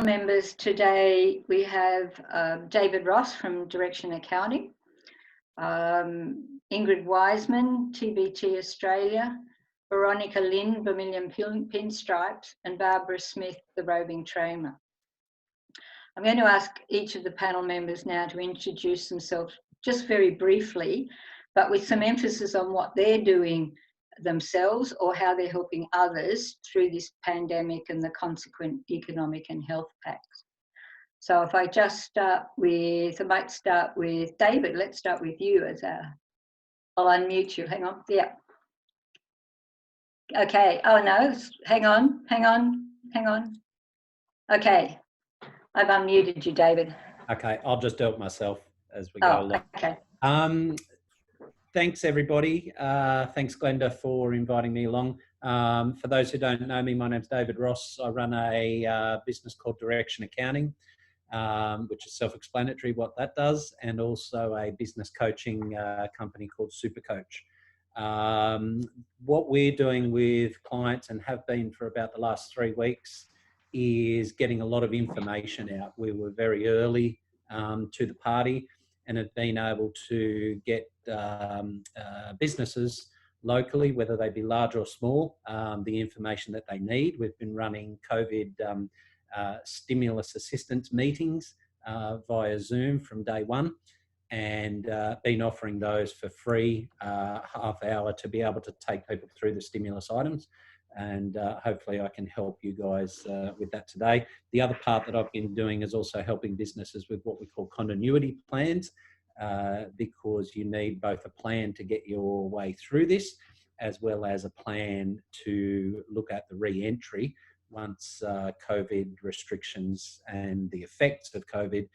members today, we have David Ross from Direction Accounting, Ingrid Wiseman, TBT Australia, Veronica Lynn, Vermilion Pinstripes, and Barbara Smith, the Roving Trainer. I'm going to ask each of the panel members now to introduce themselves just very briefly, but with some emphasis on what they're doing themselves or how they're helping others through this pandemic and the consequent economic and health pacts. So if I just start with, I might start with David. Let's start with you I'll unmute you. Hang on. Yeah. Okay. Oh no, hang on. Okay. I've unmuted you, David. Okay, I'll just do it myself as we go along. Okay. Thanks, everybody. Thanks, Glenda, for inviting me along. For those who don't know me, my name's David Ross. I run a business called Direction Accounting, which is self-explanatory what that does, and also a business coaching company called Supercoach. What we're doing with clients, and have been for about the last 3 weeks, is getting a lot of information out. We were very early to the party and have been able to get businesses locally, whether they be large or small, the information that they need. We've been running COVID stimulus assistance meetings via Zoom from day one, and been offering those for free, half hour, to be able to take people through the stimulus items. And hopefully I can help you guys with that today. The other part that I've been doing is also helping businesses with what we call continuity plans, because you need both a plan to get your way through this, as well as a plan to look at the re-entry once COVID restrictions and the effects of COVID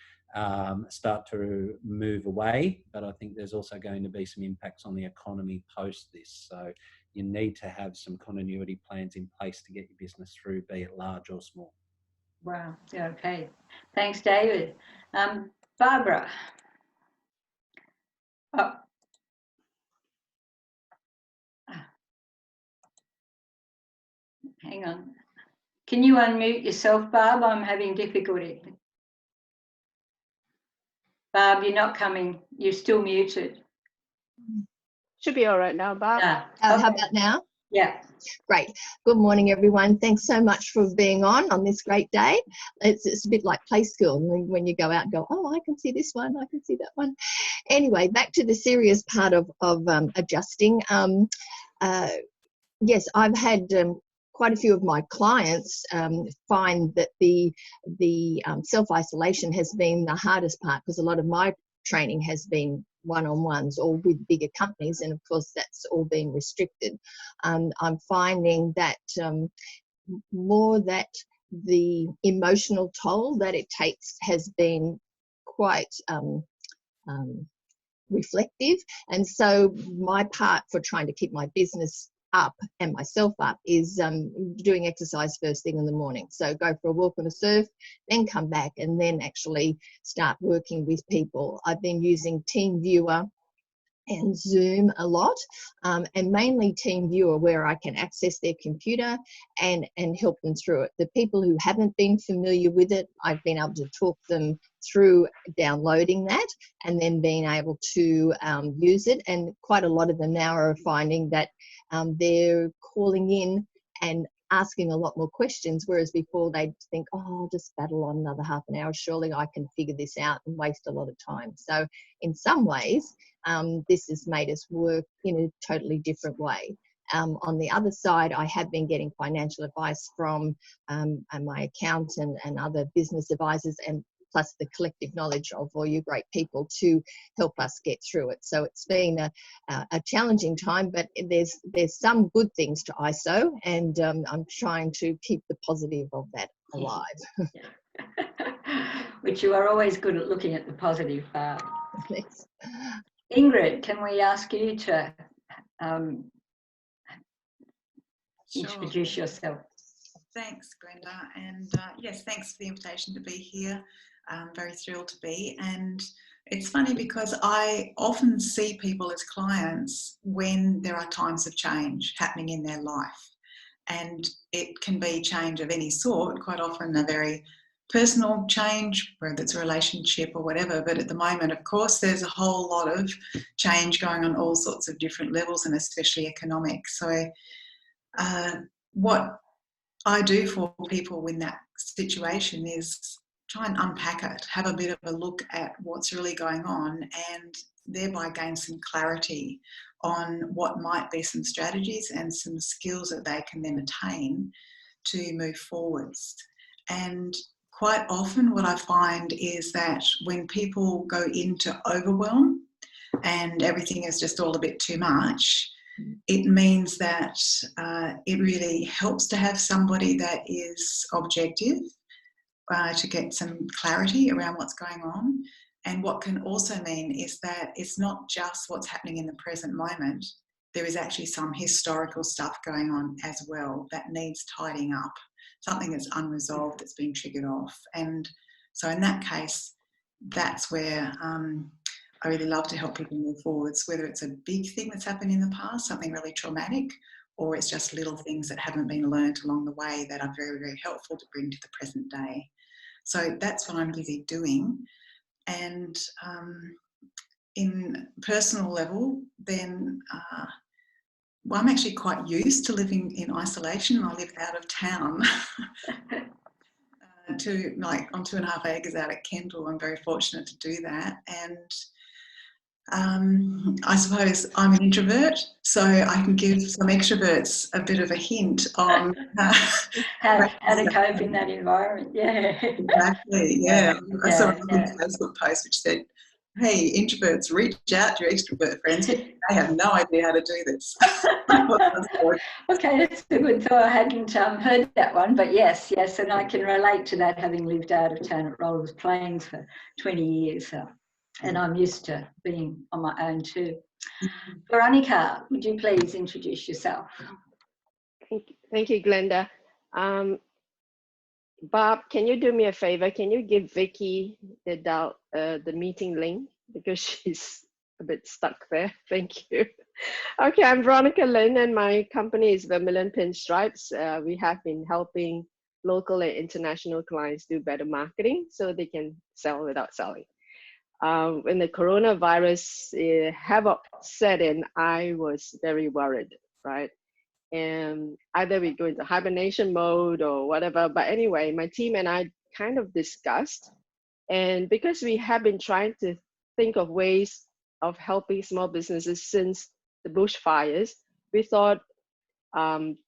start to move away. But I think there's also going to be some impacts on the economy post this. So you need to have some continuity plans in place to get your business through, be it large or small. Wow. Okay. Thanks, David. Barbara. Oh. Hang on. Can you unmute yourself, Barb? I'm having difficulty. Barb, you're not coming. You're still muted. Should be all right now, Barb. Okay. How about now? Yeah. Great. Good morning, everyone. Thanks so much for being on this great day. It's a bit like play school when you go out and go, oh, I can see this one, I can see that one. Anyway, back to the serious part of adjusting. Yes, I've had quite a few of my clients find that the self-isolation has been the hardest part, because a lot of my training has been one-on-ones or with bigger companies, and of course that's all being restricted. I'm finding that more that the emotional toll that it takes has been quite reflective, and so my part for trying to keep my business up and myself up is doing exercise first thing in the morning. So go for a walk and a surf, then come back and then actually start working with people. I've been using TeamViewer and Zoom a lot, and mainly TeamViewer, where I can access their computer and help them through it. The people who haven't been familiar with it, I've been able to talk them through downloading that and then being able to use it. And quite a lot of them now are finding that they're calling in and asking a lot more questions, whereas before they'd think, oh, I'll just battle on another half an hour, surely I can figure this out, and waste a lot of time. So in some ways, this has made us work in a totally different way. On the other side, I have been getting financial advice from my accountant and other business advisors, and plus the collective knowledge of all you great people to help us get through it. So it's been a challenging time, but there's some good things to ISO, and I'm trying to keep the positive of that alive. Which you are always good at looking at the positive. Thanks. Ingrid, can we ask you to introduce yourself? Thanks, Glenda, and yes, thanks for the invitation to be here. I'm very thrilled to be. And it's funny because I often see people as clients when there are times of change happening in their life, and it can be change of any sort, quite often a very personal change, whether it's a relationship or whatever. But at the moment, of course, there's a whole lot of change going on all sorts of different levels, and especially economic. So what I do for people in that situation is try and unpack it, have a bit of a look at what's really going on, and thereby gain some clarity on what might be some strategies and some skills that they can then attain to move forwards. And quite often what I find is that when people go into overwhelm and everything is just all a bit too much, it means that it really helps to have somebody that is objective to get some clarity around what's going on. And what can also mean is that it's not just what's happening in the present moment. There is actually some historical stuff going on as well that needs tidying up, something that's unresolved, that's been triggered off. And so in that case, that's where I really love to help people move forwards, whether it's a big thing that's happened in the past, something really traumatic, or it's just little things that haven't been learned along the way that are very, very helpful to bring to the present day. So that's what I'm busy doing. And in personal level, then well, I'm actually quite used to living in isolation. I live out of town. I'm 2.5 acres out at Kendall. I'm very fortunate to do that. And I suppose I'm an introvert, so I can give some extroverts a bit of a hint on how to cope in that environment. Yeah, exactly. Yeah, I saw a Facebook post which said, "Hey, introverts, reach out to your extrovert friends. They have no idea how to do this." Okay, that's a good thought. I hadn't heard that one, but yes, and I can relate to that, having lived out of town at Rollers Plains for 20 years. And I'm used to being on my own too. Veronica, would you please introduce yourself? Thank you, Glenda. Bob, can you do me a favor? Can you give Vicky the meeting link, because she's a bit stuck there? Thank you. Okay, I'm Veronica Lin, and my company is Vermilion Pinstripes. We have been helping local and international clients do better marketing so they can sell without selling. When the coronavirus havoc set in, I was very worried, right? And either we go into hibernation mode or whatever. But anyway, my team and I kind of discussed, and because we have been trying to think of ways of helping small businesses since the bushfires, we thought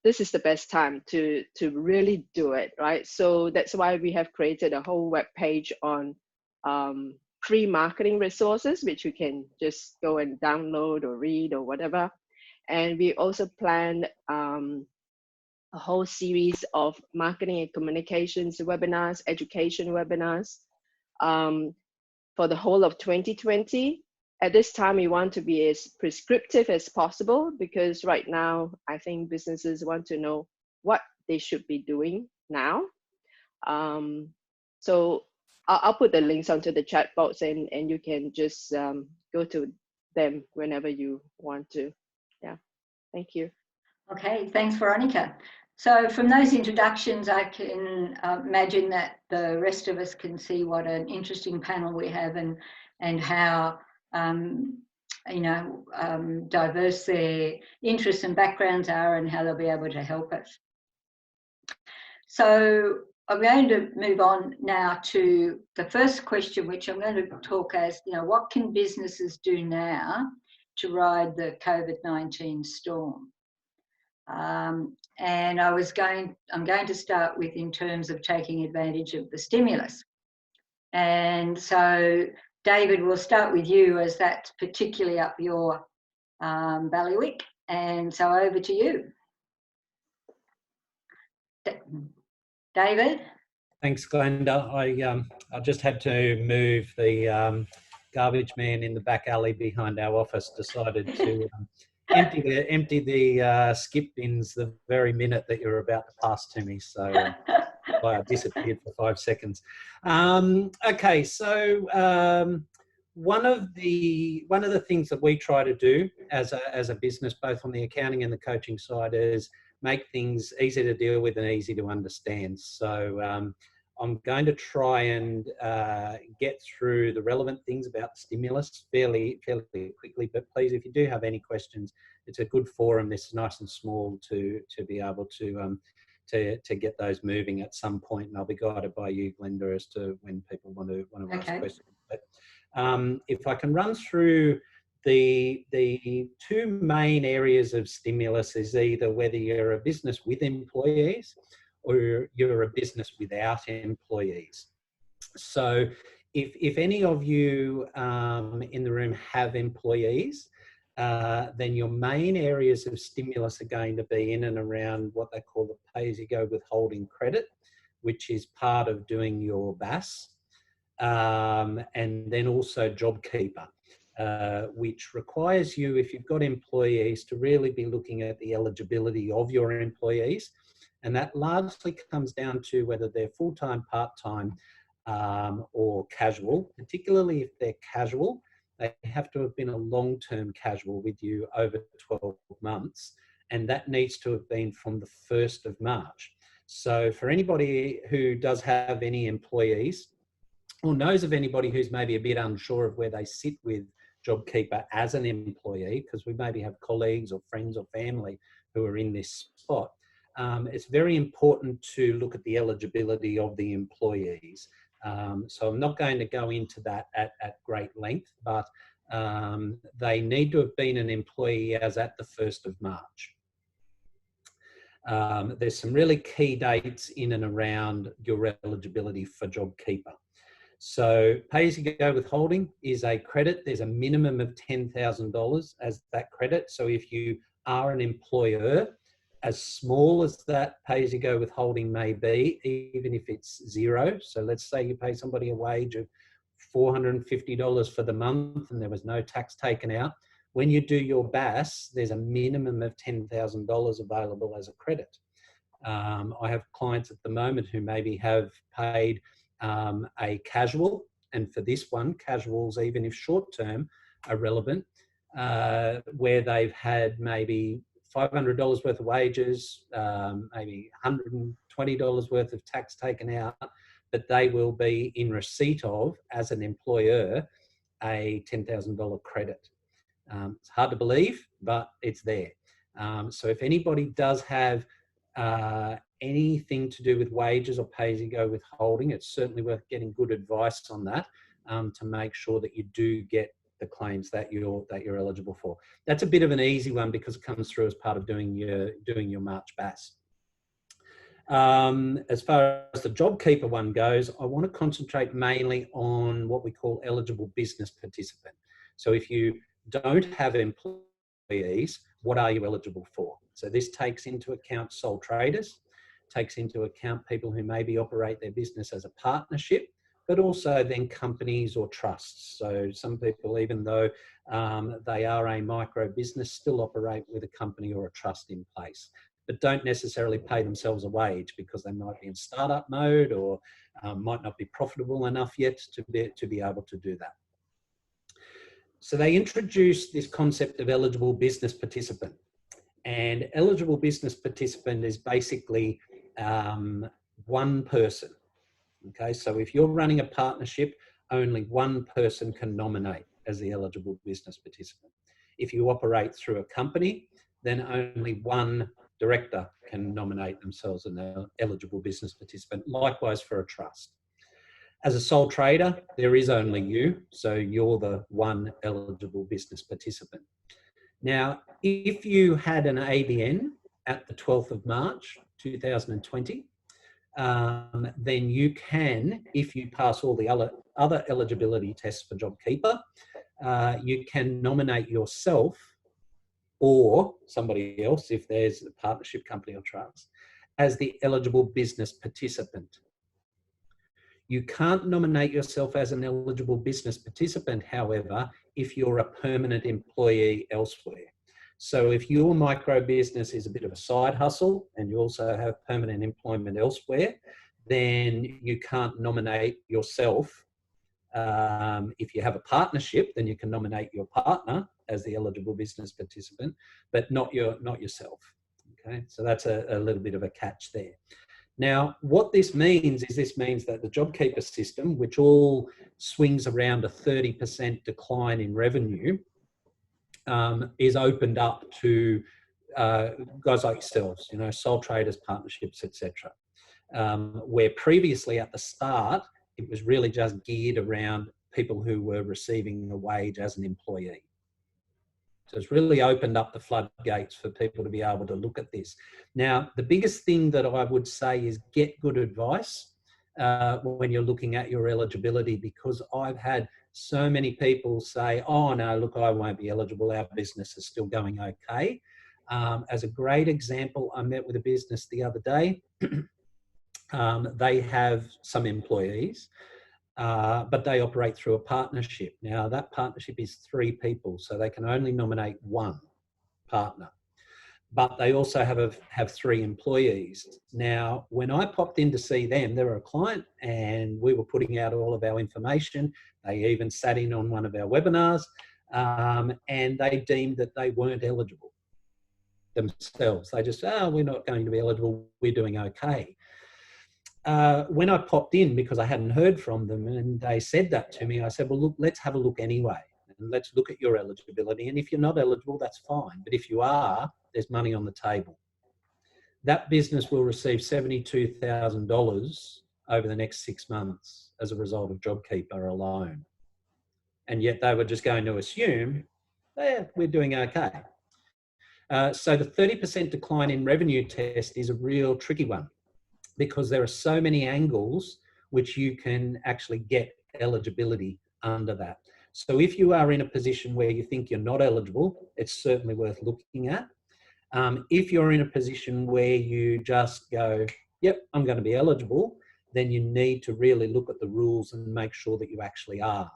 this is the best time to really do it, right? So that's why we have created a whole web page on free marketing resources, which you can just go and download or read or whatever. And we also planned a whole series of marketing and communications webinars, education webinars for the whole of 2020. At this time, we want to be as prescriptive as possible, because right now, I think businesses want to know what they should be doing now. So I'll put the links onto the chat box, and you can just go to them whenever you want to. Yeah, thank you. Okay, thanks, Veronica. So from those introductions, I can imagine that the rest of us can see what an interesting panel we have, and how diverse their interests and backgrounds are, and how they'll be able to help us. So I'm going to move on now to the first question, which I'm going to talk as, what can businesses do now to ride the COVID-19 storm? And I'm going to start with in terms of taking advantage of the stimulus. And so, David, we'll start with you, as that's particularly up your bailiwick. And so over to you. David? Thanks, Glenda. I just had to move the garbage man in the back alley behind our office. Decided to empty the skip bins the very minute that you're about to pass to me. So I disappeared for 5 seconds. Okay, so one of the things that we try to do as a business, both on the accounting and the coaching side, is make things easy to deal with and easy to understand. So I'm going to try and get through the relevant things about the stimulus fairly quickly, but please, if you do have any questions, it's a good forum. It's nice and small to be able to get those moving at some point, and I'll be guided by you, Glenda, as to when people want to ask questions. But if I can run through the two main areas of stimulus is either whether you're a business with employees or you're a business without employees. So if any of you in the room have employees, then your main areas of stimulus are going to be in and around what they call the pay-as-you-go withholding credit, which is part of doing your BAS, and then also JobKeeper, which requires you, if you've got employees, to really be looking at the eligibility of your employees. And that largely comes down to whether they're full-time, part-time, or casual. Particularly if they're casual, they have to have been a long-term casual with you over 12 months, and that needs to have been from the 1st of March. So for anybody who does have any employees or knows of anybody who's maybe a bit unsure of where they sit with JobKeeper as an employee, because we maybe have colleagues or friends or family who are in this spot, it's very important to look at the eligibility of the employees. So I'm not going to go into that at great length, but they need to have been an employee as at the 1st of March. There's some really key dates in and around your eligibility for JobKeeper. So pay-as-you-go withholding is a credit. There's a minimum of $10,000 as that credit. So if you are an employer, as small as that pay-as-you-go withholding may be, even if it's zero. So let's say you pay somebody a wage of $450 for the month and there was no tax taken out. When you do your BAS, there's a minimum of $10,000 available as a credit. I have clients at the moment who maybe have paid a casual, and for this one, casuals, even if short-term, are relevant, where they've had maybe $500 worth of wages, maybe $120 worth of tax taken out, but they will be in receipt of, as an employer, a $10,000 credit. It's hard to believe, but it's there. So if anybody does have anything to do with wages or pay-as-you-go withholding, it's certainly worth getting good advice on that to make sure that you do get the claims that you're eligible for. That's a bit of an easy one because it comes through as part of doing your March BAS. As far as the JobKeeper one goes, I want to concentrate mainly on what we call eligible business participant. So if you don't have employees, what are you eligible for? So this takes into account sole traders, takes into account people who maybe operate their business as a partnership, but also then companies or trusts. So some people, even though they are a micro business, still operate with a company or a trust in place, but don't necessarily pay themselves a wage because they might be in startup mode or might not be profitable enough yet to be able to do that. So they introduced this concept of eligible business participant. And eligible business participant is basically one person. Okay, so if you're running a partnership, only one person can nominate as the eligible business participant. If you operate through a company, then only one director can nominate themselves an eligible business participant. Likewise for a trust. As a sole trader, there is only you, so you're the one eligible business participant. Now, if you had an ABN at the 12th of March, 2020, then you can, if you pass all the other eligibility tests for JobKeeper, you can nominate yourself or somebody else, if there's a partnership company or trust, as the eligible business participant. You can't nominate yourself as an eligible business participant, however, if you're a permanent employee elsewhere. So if your micro business is a bit of a side hustle and you also have permanent employment elsewhere, then you can't nominate yourself. If you have a partnership, then you can nominate your partner as the eligible business participant, but not yourself. Okay, so that's a little bit of a catch there. Now, what this means is that the JobKeeper system, which all swings around a 30% decline in revenue, is opened up to guys like yourselves, you know, sole traders, partnerships, etc. Where previously at the start, it was really just geared around people who were receiving a wage as an employee. So it's really opened up the floodgates for people to be able to look at this. Now, the biggest thing that I would say is get good advice when you're looking at your eligibility, because I've had so many people say, oh no, look, I won't be eligible. Our business is still going okay. As a great example, I met with a business the other day. They have some employees, but they operate through a partnership. Now, that partnership is 3 people, so they can only nominate 1 partner. But they also have 3 employees. Now, when I popped in to see them, they were a client and we were putting out all of our information. They even sat in on one of our webinars, and they deemed that they weren't eligible themselves. They just, oh, we're not going to be eligible, we're doing okay. When I popped in, because I hadn't heard from them, and they said that to me, I said, well, look, let's have a look anyway. And let's look at your eligibility. And if you're not eligible, that's fine. But if you are, there's money on the table. That business will receive $72,000 over the next 6 months as a result of JobKeeper alone. And yet they were just going to assume, yeah, we're doing okay. So the 30% decline in revenue test is a real tricky one, because there are so many angles which you can actually get eligibility under that. So if you are in a position where you think you're not eligible, it's certainly worth looking at. If you're in a position where you just go, yep, I'm going to be eligible, then you need to really look at the rules and make sure that you actually are,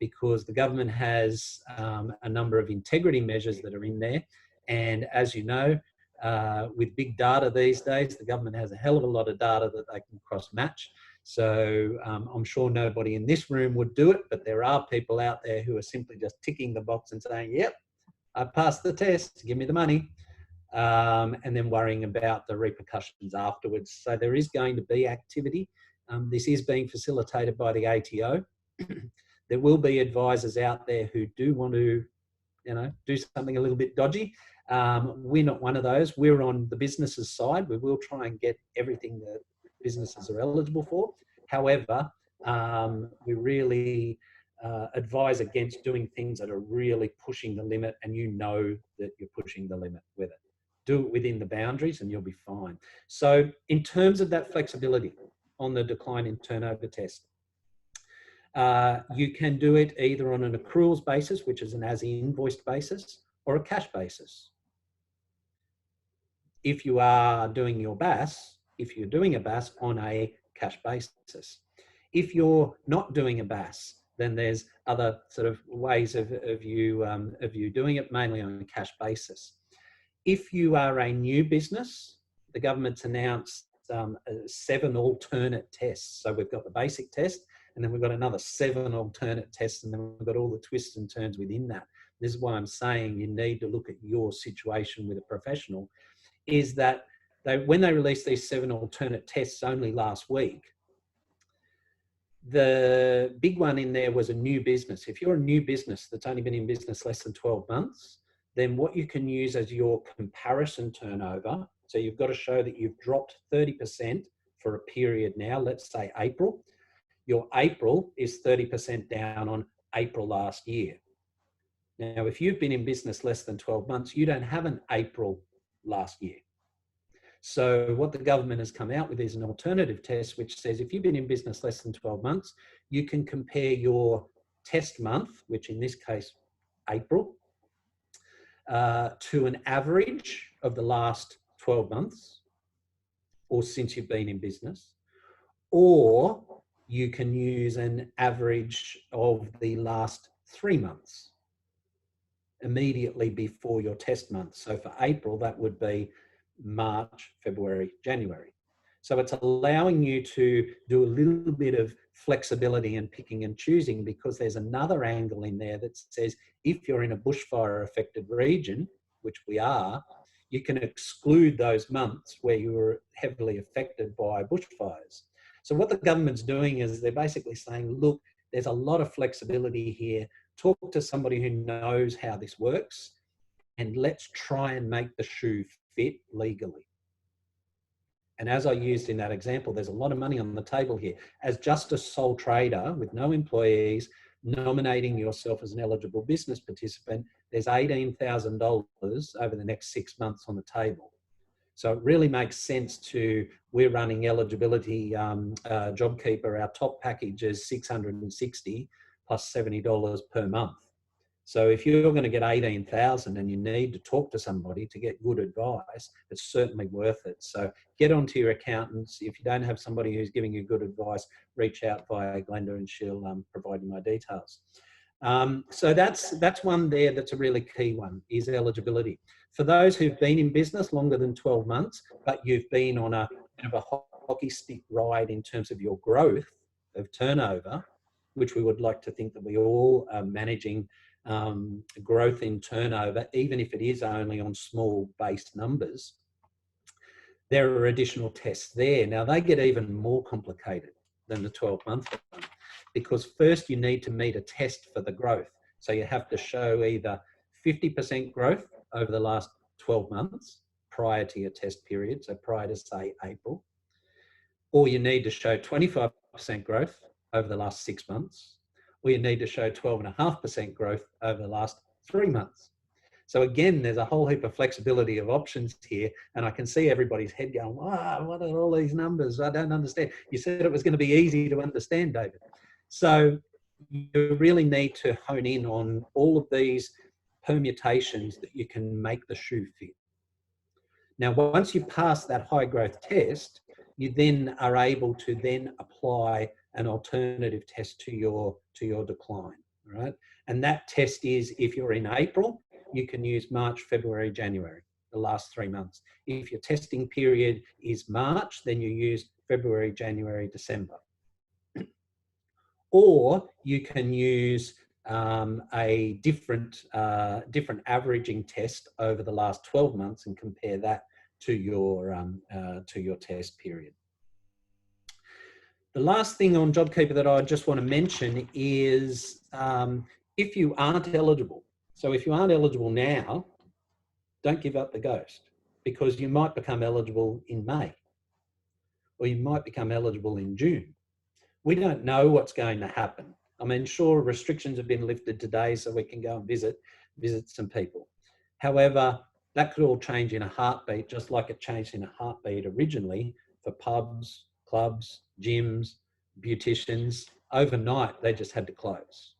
because the government has a number of integrity measures that are in there. And as you know, with big data these days, the government has a hell of a lot of data that they can cross-match. So I'm sure nobody in this room would do it, but there are people out there who are simply just ticking the box and saying, yep, I passed the test, give me the money, and then worrying about the repercussions afterwards. So there is going to be activity. This is being facilitated by the ATO. There will be advisors out there who do want to, you know, do something a little bit dodgy. We're not one of those. We're on the business's side. We will try and get everything that businesses are eligible for. However, we really advise against doing things that are really pushing the limit, and you know that you're pushing the limit with it. Do it within the boundaries and you'll be fine. So in terms of that flexibility on the decline in turnover test, you can do it either on an accruals basis, which is an as invoiced basis, or a cash basis. If you are doing your BAS, if you're doing a BAS on a cash basis. If you're not doing a BAS, then there's other sort of ways of you doing it, mainly on a cash basis. If you are a new business, the government's announced 7 alternate tests. So we've got the basic test, and then we've got another 7 alternate tests, and then we've got all the twists and turns within that. This is why I'm saying you need to look at your situation with a professional, is that when they released these 7 alternate tests only last week, the big one in there was a new business. If you're a new business that's only been in business less than 12 months, then what you can use as your comparison turnover, so you've got to show that you've dropped 30% for a period now, let's say April. Your April is 30% down on April last year. Now, if you've been in business less than 12 months, you don't have an April last year. So what the government has come out with is an alternative test, which says if you've been in business less than 12 months, you can compare your test month, which in this case, April, to an average of the last 12 months or since you've been in business, or you can use an average of the last 3 months immediately before your test month. So for April, that would be March, February, January. So it's allowing you to do a little bit of flexibility and picking and choosing, because there's another angle in there that says if you're in a bushfire affected region, which we are, you can exclude those months where you were heavily affected by bushfires. So what the government's doing is they're basically saying, look, there's a lot of flexibility here. Talk to somebody who knows how this works, and let's try and make the shoe fit legally. And as I used in that example, there's a lot of money on the table here. As just a sole trader with no employees, nominating yourself as an eligible business participant, there's $18,000 over the next 6 months on the table. So it really makes sense we're running eligibility JobKeeper. Our top package is $660 plus $70 per month. So if you're going to get 18,000 and you need to talk to somebody to get good advice, it's certainly worth it. So get onto your accountants. If you don't have somebody who's giving you good advice, reach out via Glenda and she'll provide you my details. So that's one there that's a really key one, is eligibility. For those who've been in business longer than 12 months, but you've been on a bit of a hockey stick ride in terms of your growth of turnover, which we would like to think that we all are managing growth in turnover, even if it is only on small base numbers, there are additional tests there. Now they get even more complicated than the 12-month one, because first you need to meet a test for the growth. So you have to show either 50% growth over the last 12 months prior to your test period, so prior to say April, or you need to show 25% growth over the last 6 months, or you need to show 12.5% growth over the last 3 months. So again, there's a whole heap of flexibility of options here, and I can see everybody's head going, wow, what are all these numbers? I don't understand. You said it was going to be easy to understand, David. So you really need to hone in on all of these permutations that you can make the shoe fit. Now, once you pass that high growth test, you then are able to then apply an alternative test to your decline, right? And that test is, if you're in April, you can use March, February, January, the last 3 months. If your testing period is March, then you use February, January, December. Or you can use a different averaging test over the last 12 months and compare that to your test period. The last thing on JobKeeper that I just want to mention is if you aren't eligible. So if you aren't eligible now, don't give up the ghost, because you might become eligible in May, or you might become eligible in June. We don't know what's going to happen. I mean, sure, restrictions have been lifted today so we can go and visit some people. However, that could all change in a heartbeat, just like it changed in a heartbeat originally for pubs, clubs, gyms, beauticians. Overnight, they just had to close.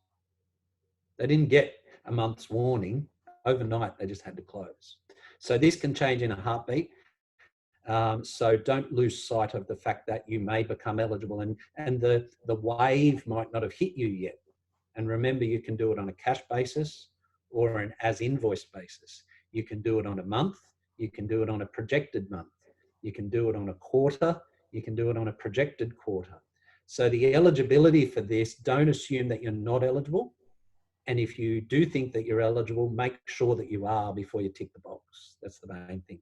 They didn't get a month's warning. Overnight, they just had to close. So this can change in a heartbeat. So don't lose sight of the fact that you may become eligible, and the wave might not have hit you yet. And remember, you can do it on a cash basis or an as invoice basis. You can do it on a month. You can do it on a projected month. You can do it on a quarter. You can do it on a projected quarter. So the eligibility for this, don't assume that you're not eligible. And if you do think that you're eligible, make sure that you are before you tick the box. That's the main thing.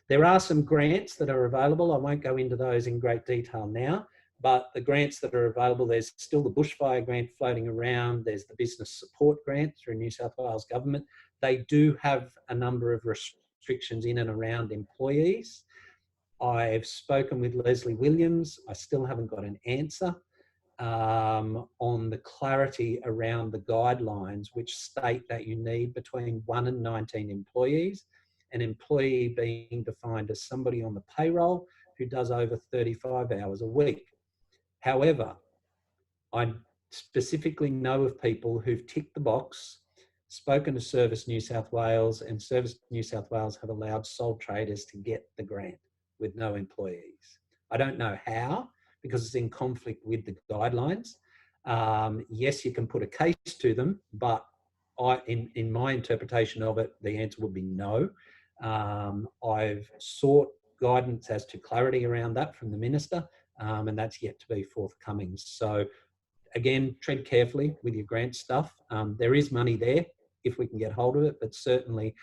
There are some grants that are available. I won't go into those in great detail now, but the grants that are available, there's still the bushfire grant floating around. There's the business support grant through New South Wales government. They do have a number of restrictions in and around employees. I've spoken with Leslie Williams. I still haven't got an answer on the clarity around the guidelines, which state that you need between 1 and 19 employees. An employee being defined as somebody on the payroll who does over 35 hours a week. However, I specifically know of people who've ticked the box, spoken to Service New South Wales, and Service New South Wales have allowed sole traders to get the grant with no employees. I don't know how, because it's in conflict with the guidelines. Yes, you can put a case to them, but in my interpretation of it, the answer would be no. I've sought guidance as to clarity around that from the Minister, and that's yet to be forthcoming. So again, tread carefully with your grant stuff. There is money there if we can get hold of it, but certainly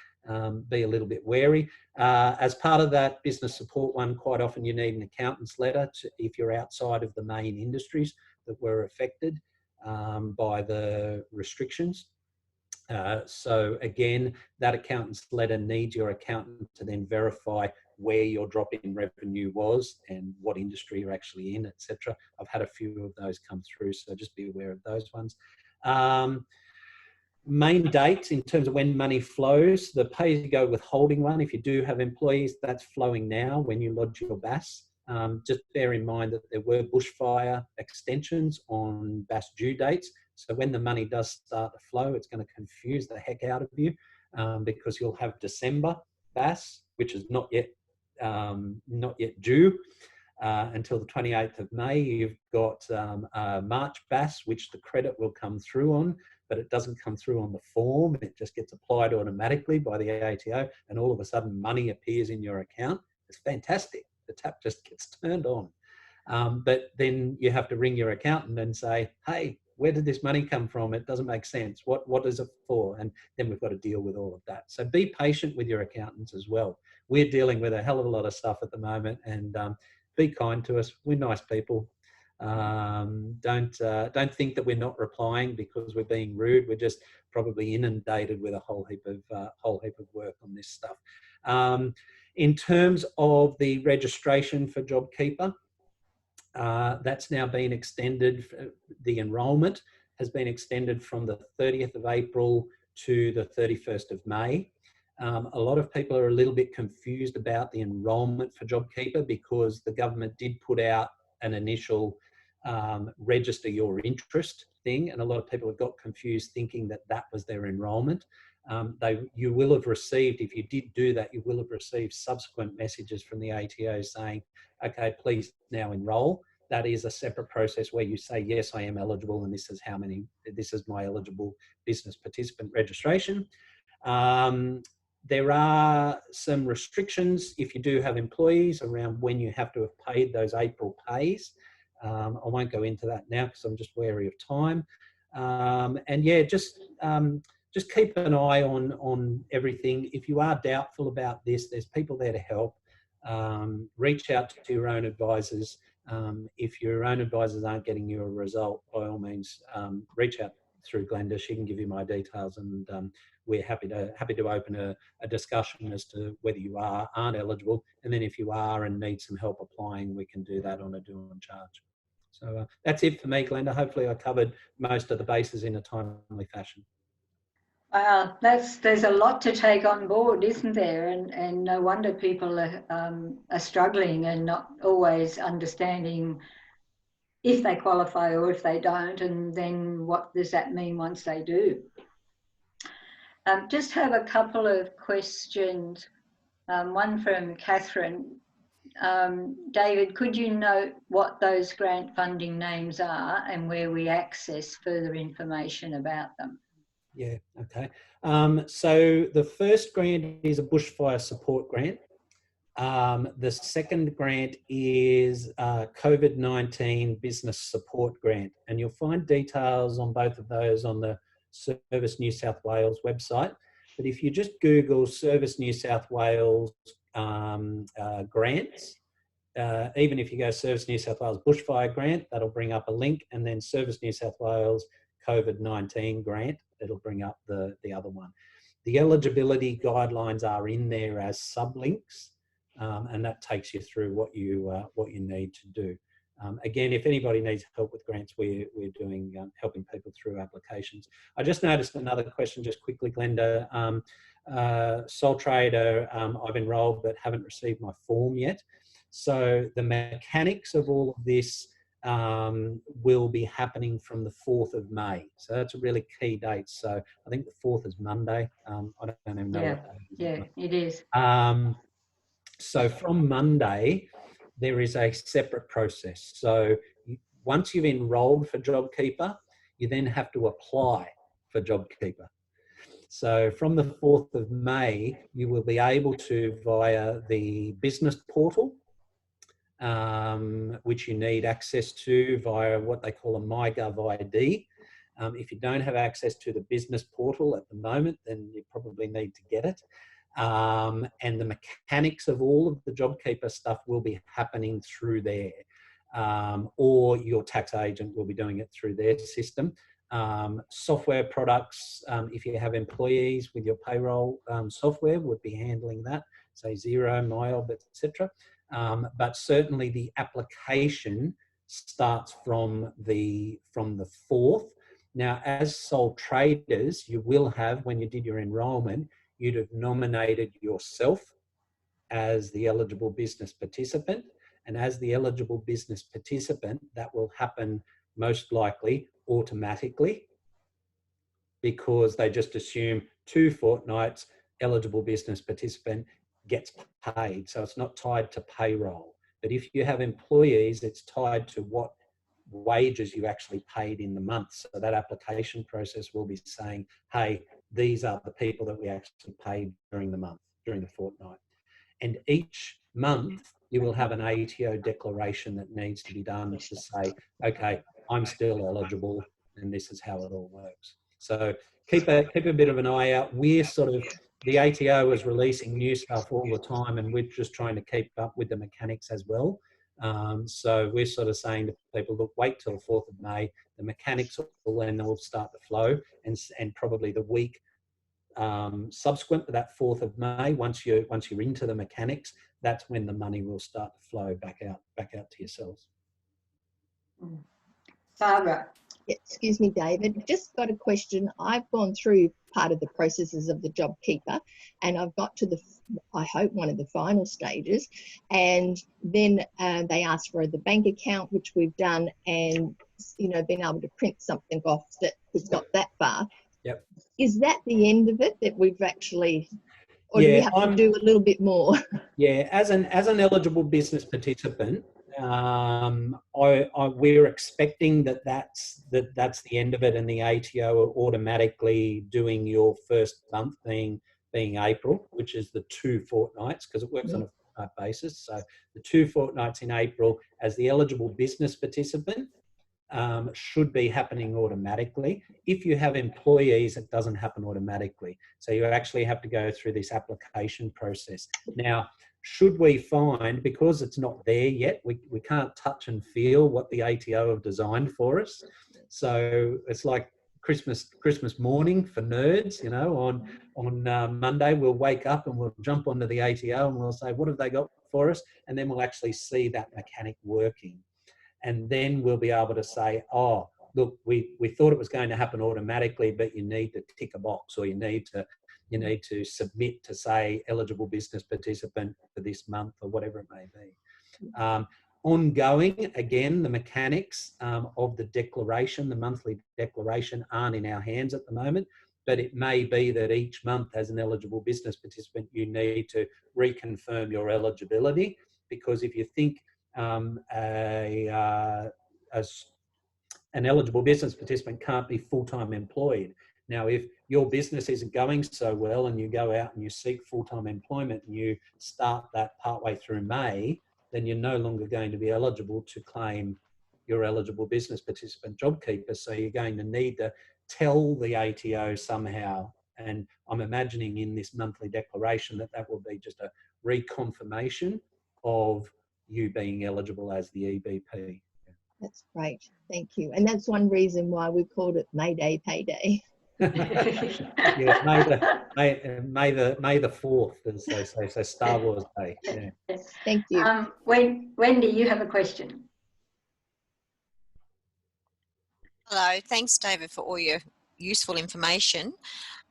be a little bit wary. As part of that business support one, quite often you need an accountant's letter if you're outside of the main industries that were affected by the restrictions. So again, that accountant's letter needs your accountant to then verify where your drop in revenue was and what industry you're actually in, etc. I've had a few of those come through, so just be aware of those ones. Main dates in terms of when money flows, the pay-as-you-go withholding one, if you do have employees, that's flowing now when you lodge your BAS. Just bear in mind that there were bushfire extensions on BAS due dates. So when the money does start to flow, it's going to confuse the heck out of you because you'll have December BAS, which is not yet due until the 28th of May. You've got March BAS, which the credit will come through on, but it doesn't come through on the form. It just gets applied automatically by the ATO, and all of a sudden money appears in your account. It's fantastic. The tap just gets turned on. But then you have to ring your accountant and say, hey, where did this money come from? It doesn't make sense. What is it for? And then we've got to deal with all of that. So be patient with your accountants as well. We're dealing with a hell of a lot of stuff at the moment, and be kind to us. We're nice people. Don't think that we're not replying because we're being rude. We're just probably inundated with a whole heap of work on this stuff. In terms of the registration for JobKeeper, that's now been extended. The enrolment has been extended from the 30th of April to the 31st of May. A lot of people are a little bit confused about the enrolment for JobKeeper because the government did put out an initial register your interest thing, and a lot of people have got confused thinking that that was their enrolment. You will have received, if you did do that, you will have received subsequent messages from the ATO saying, okay, please now enrol. That is a separate process where you say, yes, I am eligible, and this is my eligible business participant registration. There are some restrictions if you do have employees around when you have to have paid those April pays. I won't go into that now because I'm just wary of time. And yeah, just keep an eye on everything. If you are doubtful about this, there's people there to help. Reach out to your own advisors. If your own advisors aren't getting you a result, by all means, reach out through Glenda. She can give you my details, and we're happy to open a discussion as to whether you aren't eligible. And then if you are and need some help applying, we can do that on a do and charge. So that's it for me, Glenda. Hopefully I covered most of the bases in a timely fashion. Wow, there's a lot to take on board, isn't there? And no wonder people are struggling and not always understanding if they qualify or if they don't, and then what does that mean once they do. Just have a couple of questions. One from Catherine. David, could you note what those grant funding names are and where we access further information about them? Yeah, okay. So the first grant is a bushfire support grant. The second grant is COVID-19 business support grant, and you'll find details on both of those on the Service New South Wales website. But if you just Google Service New South Wales grants, even if you go Service New South Wales bushfire grant, that'll bring up a link, and then Service New South Wales COVID-19 grant, it'll bring up the other one. The eligibility guidelines are in there as sublinks, and that takes you through what you need to do. Again, if anybody needs help with grants, we're doing helping people through applications. I just noticed another question just quickly, Glenda. Sole trader, I've enrolled but haven't received my form yet. So the mechanics of all of this will be happening from the 4th of May. So that's a really key date. So I think the 4th is Monday. I don't even know what day it is. Yeah, it is. So from Monday, there is a separate process. So once you've enrolled for JobKeeper, you then have to apply for JobKeeper. So from the 4th of May, you will be able to, via the business portal, which you need access to via what they call a MyGov ID, If you don't have access to the business portal at the moment, then you probably need to get it. And the mechanics of all of the JobKeeper stuff will be happening through there, or your tax agent will be doing it through their system. Software products, if you have employees with your payroll software, would be handling that, say Xero, MyOb, etc. But certainly the application starts from the 4th. Now, as sole traders, you will have, when you did your enrolment, you'd have nominated yourself as the eligible business participant. And as the eligible business participant, that will happen most likely automatically, because they just assume 2 fortnights eligible business participant gets paid. So it's not tied to payroll. But if you have employees, it's tied to what wages you actually paid in the month. So that application process will be saying, hey, these are the people that we actually paid during the month, during the fortnight. And each month you will have an ATO declaration that needs to be done to say, okay, I'm still eligible and this is how it all works. So keep a bit of an eye out. We're sort of, the ATO is releasing new stuff all the time, and we're just trying to keep up with the mechanics as well. So we're sort of saying to people, look, wait till the 4th of May, the mechanics will then will start to flow, and probably the week subsequent to that 4th of May, once you're into the mechanics, that's when the money will start to flow back out to yourselves. Barbara. Yeah, excuse me, David. Just got a question. I've gone through part of the processes of the JobKeeper, and I've got to the, I hope, one of the final stages. And then they asked for the bank account, which we've done, and being able to print something off that we've got that far. Yep. Is that the end of it, that we've actually, or do we have to do a little bit more? Yeah, as an eligible business participant, we're expecting that's the end of it, and the ATO are automatically doing your first month being April, which is the 2 fortnights, because it works on a fortnight basis. So the 2 fortnights in April as the eligible business participant should be happening automatically. If you have employees, it doesn't happen automatically. So you actually have to go through this application process. Now, should we find, because it's not there yet, we can't touch and feel what the ATO have designed for us. So it's like Christmas morning for nerds, on Monday we'll wake up and we'll jump onto the ATO and we'll say, what have they got for us? And then we'll actually see that mechanic working. And then we'll be able to say, oh, look, we thought it was going to happen automatically, but you need to tick a box, or you need to submit to say eligible business participant for this month, or whatever it may be. Ongoing, again, the mechanics of the declaration, the monthly declaration, aren't in our hands at the moment, but it may be that each month as an eligible business participant, you need to reconfirm your eligibility, because if you think an eligible business participant can't be full-time employed. Now, if your business isn't going so well and you go out and you seek full-time employment and you start that partway through May, then you're no longer going to be eligible to claim your eligible business participant JobKeeper. So you're going to need to tell the ATO somehow. And I'm imagining in this monthly declaration that will be just a reconfirmation of you being eligible as the EBP. That's great. Thank you. And that's one reason why we called it May Day Payday. Yeah, May the 4th, as they say, so Star Wars Day. Yeah. Yes. Thank you. Wendy, you have a question. Hello, thanks David for all your useful information.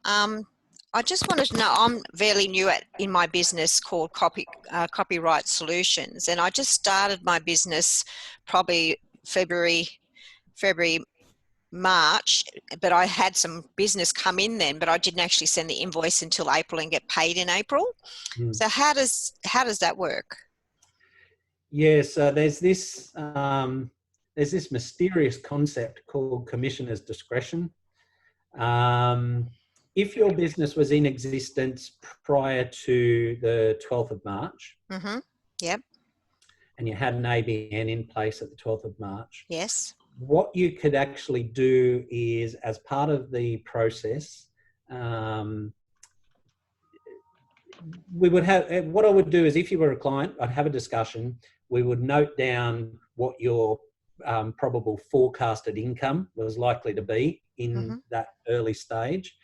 I just wanted to know, I'm fairly new in my business called Copyright Solutions, and I just started my business probably February, March, but I had some business come in then, but I didn't actually send the invoice until April and get paid in April. So how does that work? Yeah, so there's this mysterious concept called commissioner's discretion. If your business was in existence prior to the 12th of March, Yep. and you had an ABN in place at the 12th of March, yes, what you could actually do is, as part of the process, we would have, what I would do is, if you were a client, I'd have a discussion. We would note down what your probable forecasted income was likely to be in that early stage.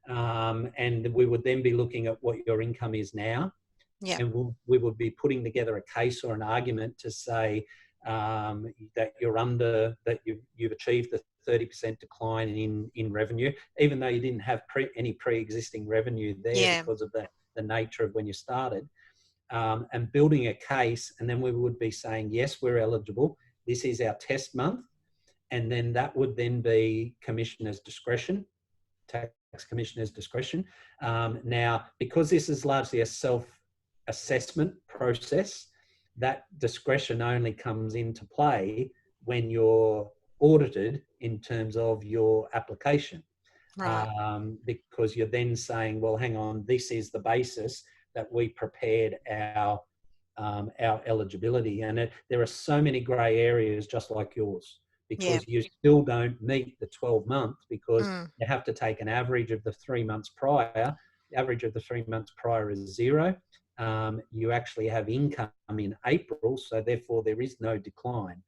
And we would then be looking at what your income is now. Yeah. And we would be putting together a case or an argument to say that you're under, that you've achieved the 30% decline in revenue, even though you didn't have any pre-existing revenue there because of the nature of when you started, and building a case. And then we would be saying, yes, we're eligible. This is our test month. And then that would then be Commissioner's discretion, tax Commissioner's discretion. Now, because this is largely a self-assessment process, that discretion only comes into play when you're audited in terms of your application. Right. Because you're then saying, well, hang on, this is the basis that we prepared our eligibility. And there are so many grey areas just like yours, because you still don't meet the 12 months, because you have to take an average of the 3 months prior. The average of the 3 months prior is 0. You actually have income in April, so therefore there is no decline.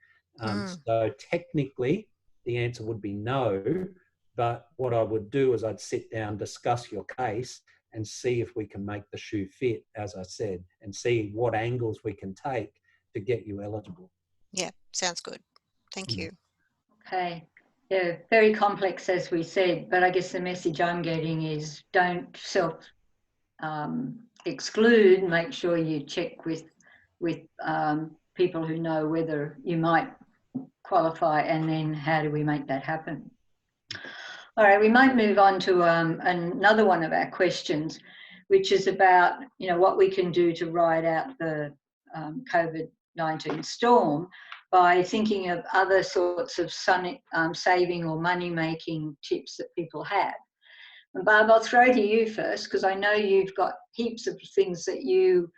So technically the answer would be no, but what I would do is I'd sit down, discuss your case, and see if we can make the shoe fit, as I said, and see what angles we can take to get you eligible. Yeah, sounds good. Thank you. Okay. Yeah, very complex, as we said, but I guess the message I'm getting is don't exclude. Make sure you check with people who know whether you might qualify, and then how do we make that happen. All right, we might move on to another one of our questions, which is about, you know, what we can do to ride out the COVID-19 storm by thinking of other sorts of saving or money-making tips that people have. And Barb, I'll throw to you first, because I know you've got heaps of things that you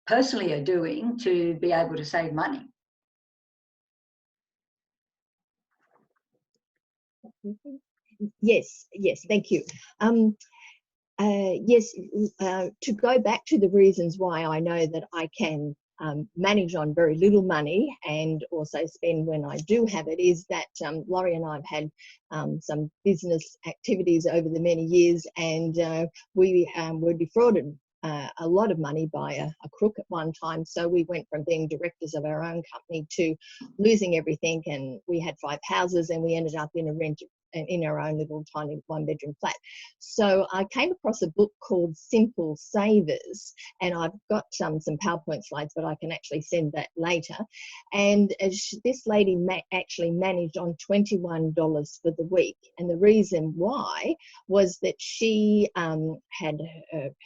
personally are doing to be able to save money. Yes, thank you. Yes, to go back to the reasons why I know that I can manage on very little money and also spend when I do have it, is that Laurie and I have had some business activities over the many years, and we were defrauded a lot of money by a crook at one time. So we went from being directors of our own company to losing everything, and we had 5 houses, and we ended up in our own little tiny 1-bedroom flat. So I came across a book called Simple Savers, and I've got some PowerPoint slides, but I can actually send that later. And this lady actually managed on $21 for the week, and the reason why was that she had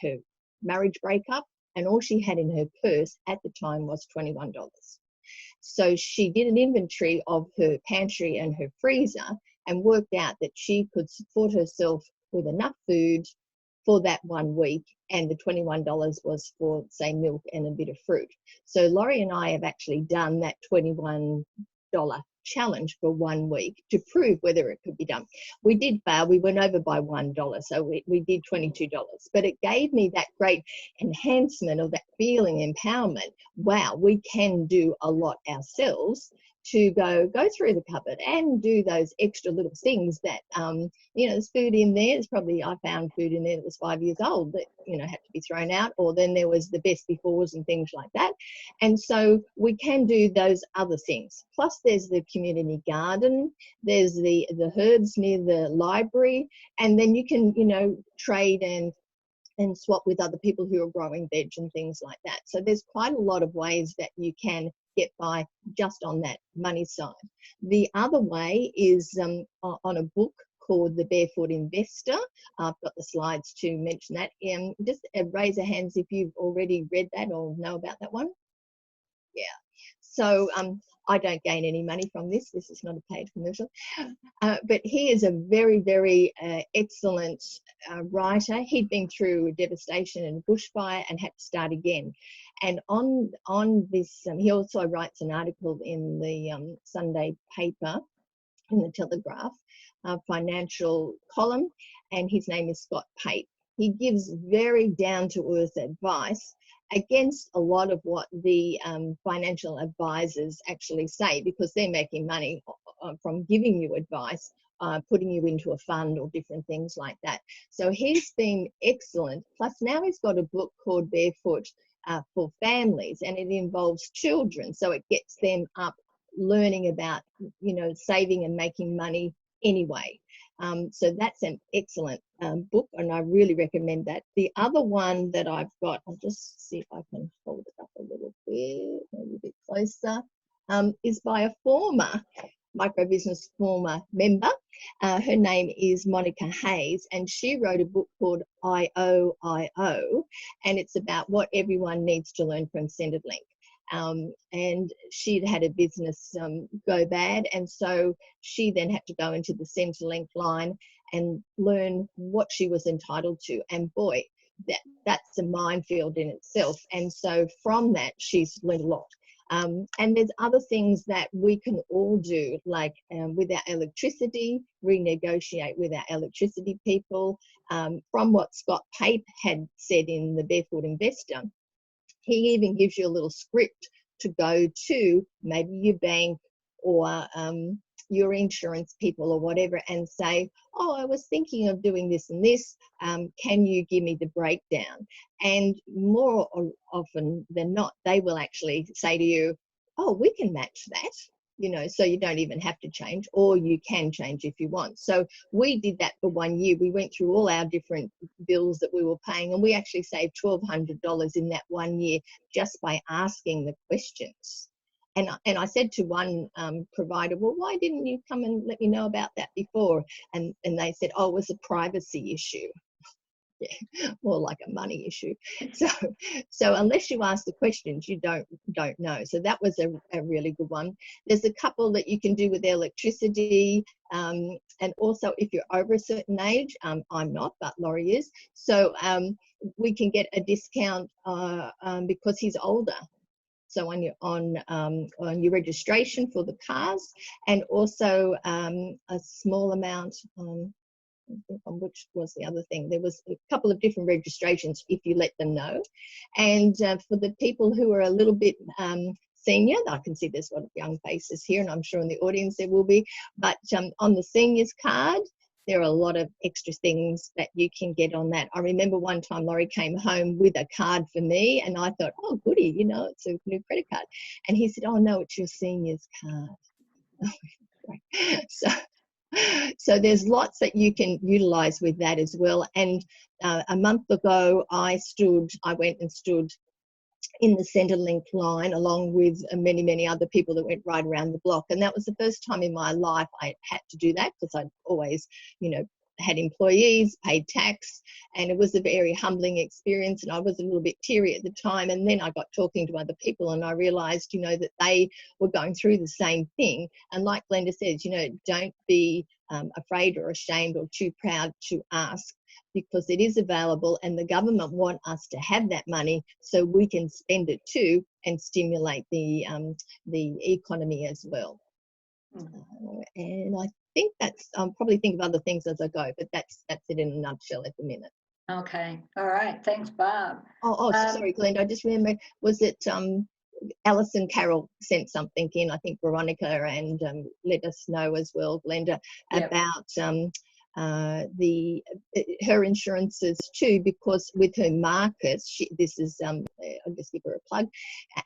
her marriage breakup, and all she had in her purse at the time was $21. So she did an inventory of her pantry and her freezer and worked out that she could support herself with enough food for that 1 week, and the $21 was for, say, milk and a bit of fruit. So Laurie and I have actually done that $21 challenge for 1 week to prove whether it could be done. We did fail. We went over by $1, so we did $22, but it gave me that great enhancement of that feeling, empowerment. Wow, we can do a lot ourselves, to go through the cupboard and do those extra little things that, you know, there's food in there. There's probably, I found food in there that was 5 years old that, you know, had to be thrown out, or then there was the best befores and things like that. And so we can do those other things. Plus there's the community garden, there's the herbs near the library, and then you can, you know, trade and swap with other people who are growing veg and things like that. So there's quite a lot of ways that you can get by just on that money side. The other way is on a book called The Barefoot Investor. I've got the slides to mention that. Just raise your hands if you've already read that or know about that one. Yeah. So I don't gain any money from this. This is not a paid commercial. But he is a very, very excellent writer. He'd been through devastation and bushfire and had to start again. And on this, he also writes an article in the Sunday paper, in the Telegraph, financial column, and his name is Scott Pape. He gives very down-to-earth advice against a lot of what the financial advisors actually say, because they're making money from giving you advice, putting you into a fund or different things like that. So he's been excellent. Plus now he's got a book called Barefoot for Families, and it involves children. So it gets them up learning about, you know, saving and making money anyway. So that's an excellent book, and I really recommend that. The other one that I've got, I'll just see if I can hold it up a little bit, maybe a bit closer, is by a former microbusiness former member. Her name is Monica Hayes, and she wrote a book called IOIO, and it's about what everyone needs to learn from Centrelink. And she'd had a business go bad, and so she then had to go into the Centrelink line and learn what she was entitled to. And boy, that's a minefield in itself. And so from that, she's learned a lot. And there's other things that we can all do, like with our electricity, renegotiate with our electricity people. From what Scott Pape had said in the Barefoot Investor, he even gives you a little script to go to maybe your bank or your insurance people or whatever and say, oh, I was thinking of doing this and this. Can you give me the breakdown? And more often than not, they will actually say to you, oh, we can match that. You know, so you don't even have to change, or you can change if you want. So we did that for 1 year. We went through all our different bills that we were paying, and we actually saved $1,200 in that 1 year just by asking the questions. And I said to one provider, well, why didn't you come and let me know about that before? And they said, oh, it was a privacy issue. Yeah, more like a money issue. So unless you ask the questions, you don't know. So that was a really good one. There's a couple that you can do with electricity, and also if you're over a certain age, I'm not, but Laurie is. So we can get a discount because he's older. So on your registration for the cars, and also a small amount. Which was the other thing, there was a couple of different registrations if you let them know. And for the people who are a little bit senior, I can see there's a lot of young faces here, and I'm sure in the audience there will be, but on the seniors card, there are a lot of extra things that you can get on that. I remember one time Laurie came home with a card for me, and I thought, oh goody, you know, it's a new credit card. And he said, oh no, it's your seniors card. So there's lots that you can utilize with that as well. And a month ago, I went and stood in the Centrelink line along with many, many other people that went right around the block. And that was the first time in my life I had to do that, because I'd always, you know, had employees, paid tax, and it was a very humbling experience, and I was a little bit teary at the time. And then I got talking to other people, and I realized, you know, that they were going through the same thing. And like Glenda says, you know, don't be afraid or ashamed or too proud to ask, because it is available, and the government want us to have that money so we can spend it too and stimulate the economy as well. And I think that's, I'll probably think of other things as I go, but that's it in a nutshell at the minute. Okay, all right, thanks, Barb. Sorry, Glenda, I just remembered, was it Alison Carroll sent something in, I think Veronica, and let us know as well, Glenda, Yep. about her insurances too, because with her markets, this is I'll just give her a plug.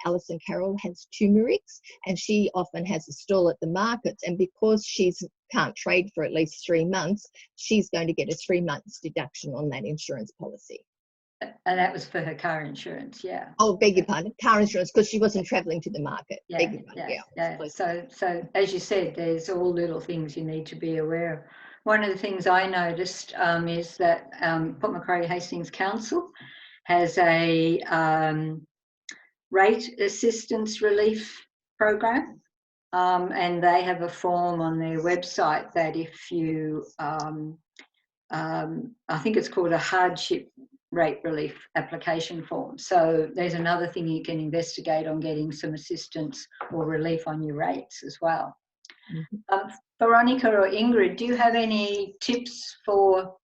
Alison Carroll has turmerics, and she often has a stall at the markets, and because she's can't trade for at least 3 months, she's going to get a 3 months deduction on that insurance policy. And that was for her car insurance, yeah. Oh, beg your pardon, car insurance, because she wasn't travelling to the market. Yeah. So as you said, there's all little things you need to be aware of. One of the things I noticed is that Port Macquarie Hastings Council has a rate assistance relief program, and they have a form on their website that if you, I think it's called a hardship rate relief application form. So there's another thing you can investigate on getting some assistance or relief on your rates as well. Veronica or Ingrid, do you have any tips for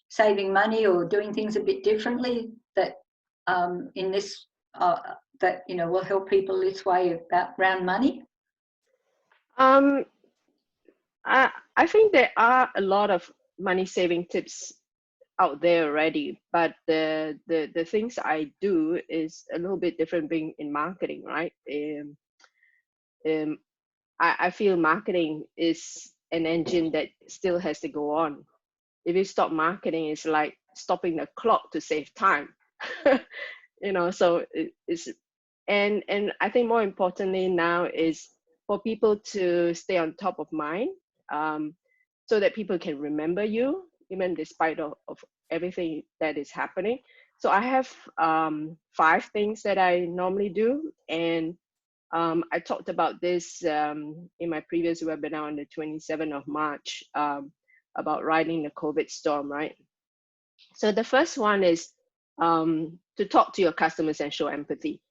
saving money or doing things a bit differently that in this that will help people this way around money? I think there are a lot of money saving tips out there already, but the things I do is a little bit different being in marketing, right? I feel marketing is an engine that still has to go on. If you stop marketing, it's like stopping the clock to save time. So it's and I think more importantly now is for people to stay on top of mind, so that people can remember you even despite of everything that is happening. So I have 5 things that I normally do, and I talked about this in my previous webinar on the 27th of March about riding the COVID storm, right? So the first one is to talk to your customers and show empathy.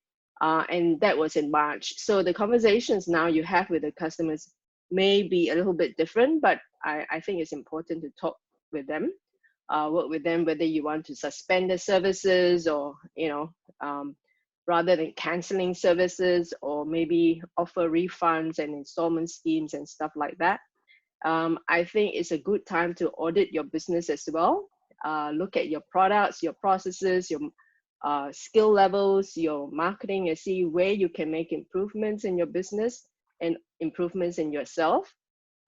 And that was in March. So the conversations now you have with the customers may be a little bit different, but I think it's important to talk with them, work with them, whether you want to suspend the services or, rather than canceling services, or maybe offer refunds and installment schemes and stuff like that. I think it's a good time to audit your business as well. Look at your products, your processes, your skill levels, your marketing, and see where you can make improvements in your business and improvements in yourself.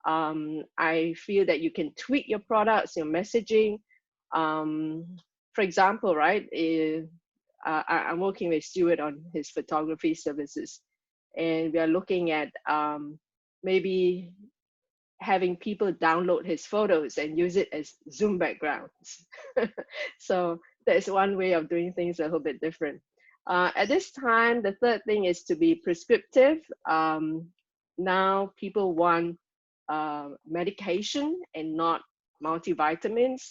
I feel that you can tweak your products, your messaging. For example, right, I'm working with Stuart on his photography services, and we are looking at maybe having people download his photos and use it as Zoom backgrounds. So that's one way of doing things a little bit different. At this time, the third thing is to be prescriptive. Now people want medication and not multivitamins.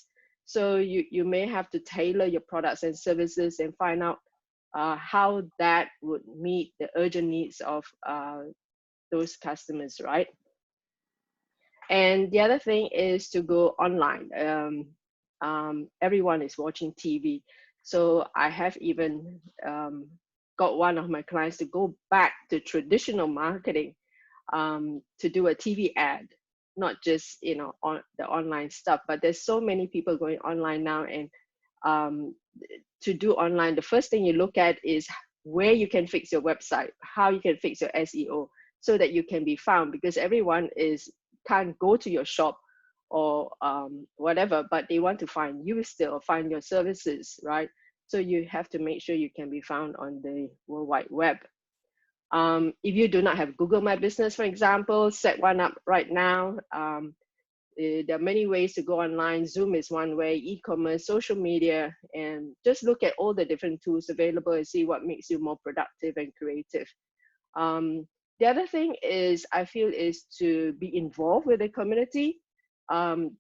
So you may have to tailor your products and services and find out how that would meet the urgent needs of those customers, right? And the other thing is to go online. Everyone is watching TV. So I have even got one of my clients to go back to traditional marketing to do a TV ad, not just on the online stuff. But there's so many people going online now, and to do online, the first thing you look at is where you can fix your website, how you can fix your SEO, so that you can be found, because everyone can't go to your shop or whatever, but they want to find you still, find your services, right? So you have to make sure you can be found on the World Wide Web. If you do not have Google My Business, for example, set one up right now. There are many ways to go online. Zoom is one way, e-commerce, social media, and just look at all the different tools available and see what makes you more productive and creative. The other thing is, I feel, is to be involved with the community.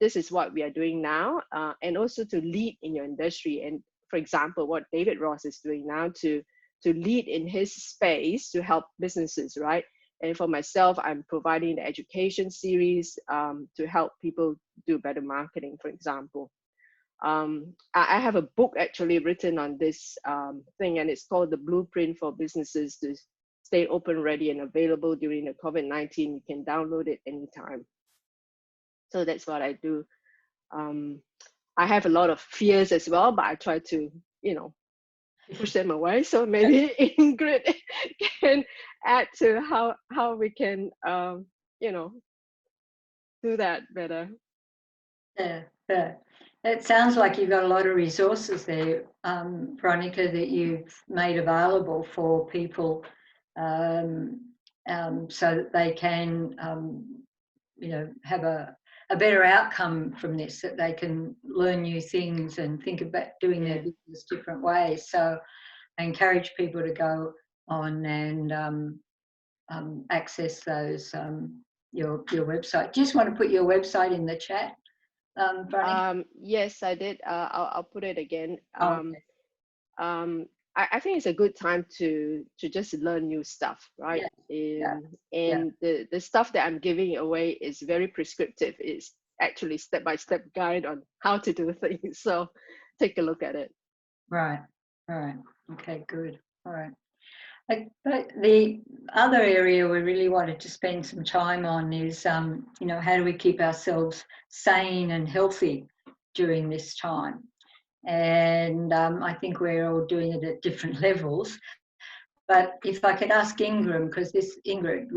This is what we are doing now, and also to lead in your industry. And for example, what David Ross is doing now to lead in his space to help businesses, right? And for myself, I'm providing the education series to help people do better marketing, for example. I have a book actually written on this thing, and it's called The Blueprint for Businesses to Stay Open, Ready, and Available During the COVID-19. You can download it anytime. So that's what I do. I have a lot of fears as well, but I try to, push them away. So maybe Ingrid can add to how we can, do that better. Yeah. It sounds like you've got a lot of resources there, Veronica, that you've made available for people so that they can, have a better outcome from this, that they can learn new things and think about doing their business different ways. So I encourage people to go on and access those, your website. Do you just want to put your website in the chat, Veronica? Yes, I did. I'll put it again. Okay. I think it's a good time to just learn new stuff, right? Yeah. And the stuff that I'm giving away is very prescriptive. It's actually step-by-step guide on how to do things. So take a look at it. Right. Okay, good. All right. But the other area we really wanted to spend some time on is, you know, how do we keep ourselves sane and healthy during this time? And I think we're all doing it at different levels. But if I could ask Ingrid, because Ingrid,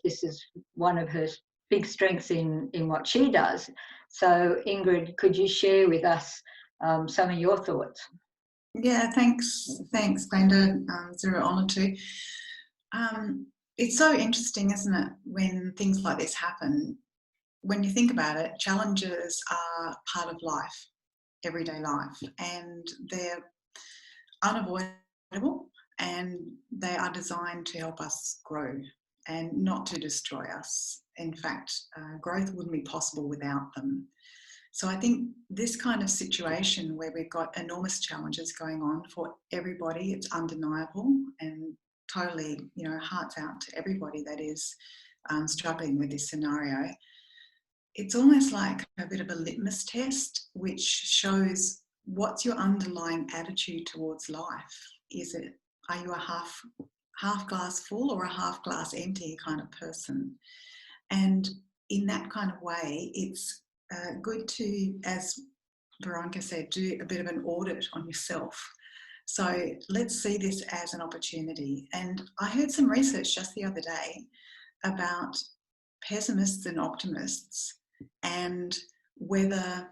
this is one of her big strengths in what she does. So Ingrid, could you share with us some of your thoughts? Yeah, thanks, Glenda. It's a real honour to. It's so interesting, isn't it, when things like this happen? When you think about it, challenges are part of life, everyday life, and they're unavoidable, and they are designed to help us grow and not to destroy us. In fact, growth wouldn't be possible without them. So I think this kind of situation where we've got enormous challenges going on for everybody, it's undeniable, and totally, you know, hearts out to everybody that is struggling with this scenario. It's almost like a bit of a litmus test, which shows what's your underlying attitude towards life. Are you a half glass full or a half glass empty kind of person? And in that kind of way, it's good to, as Veronica said, do a bit of an audit on yourself. So let's see this as an opportunity. And I heard some research just the other day about pessimists and optimists and whether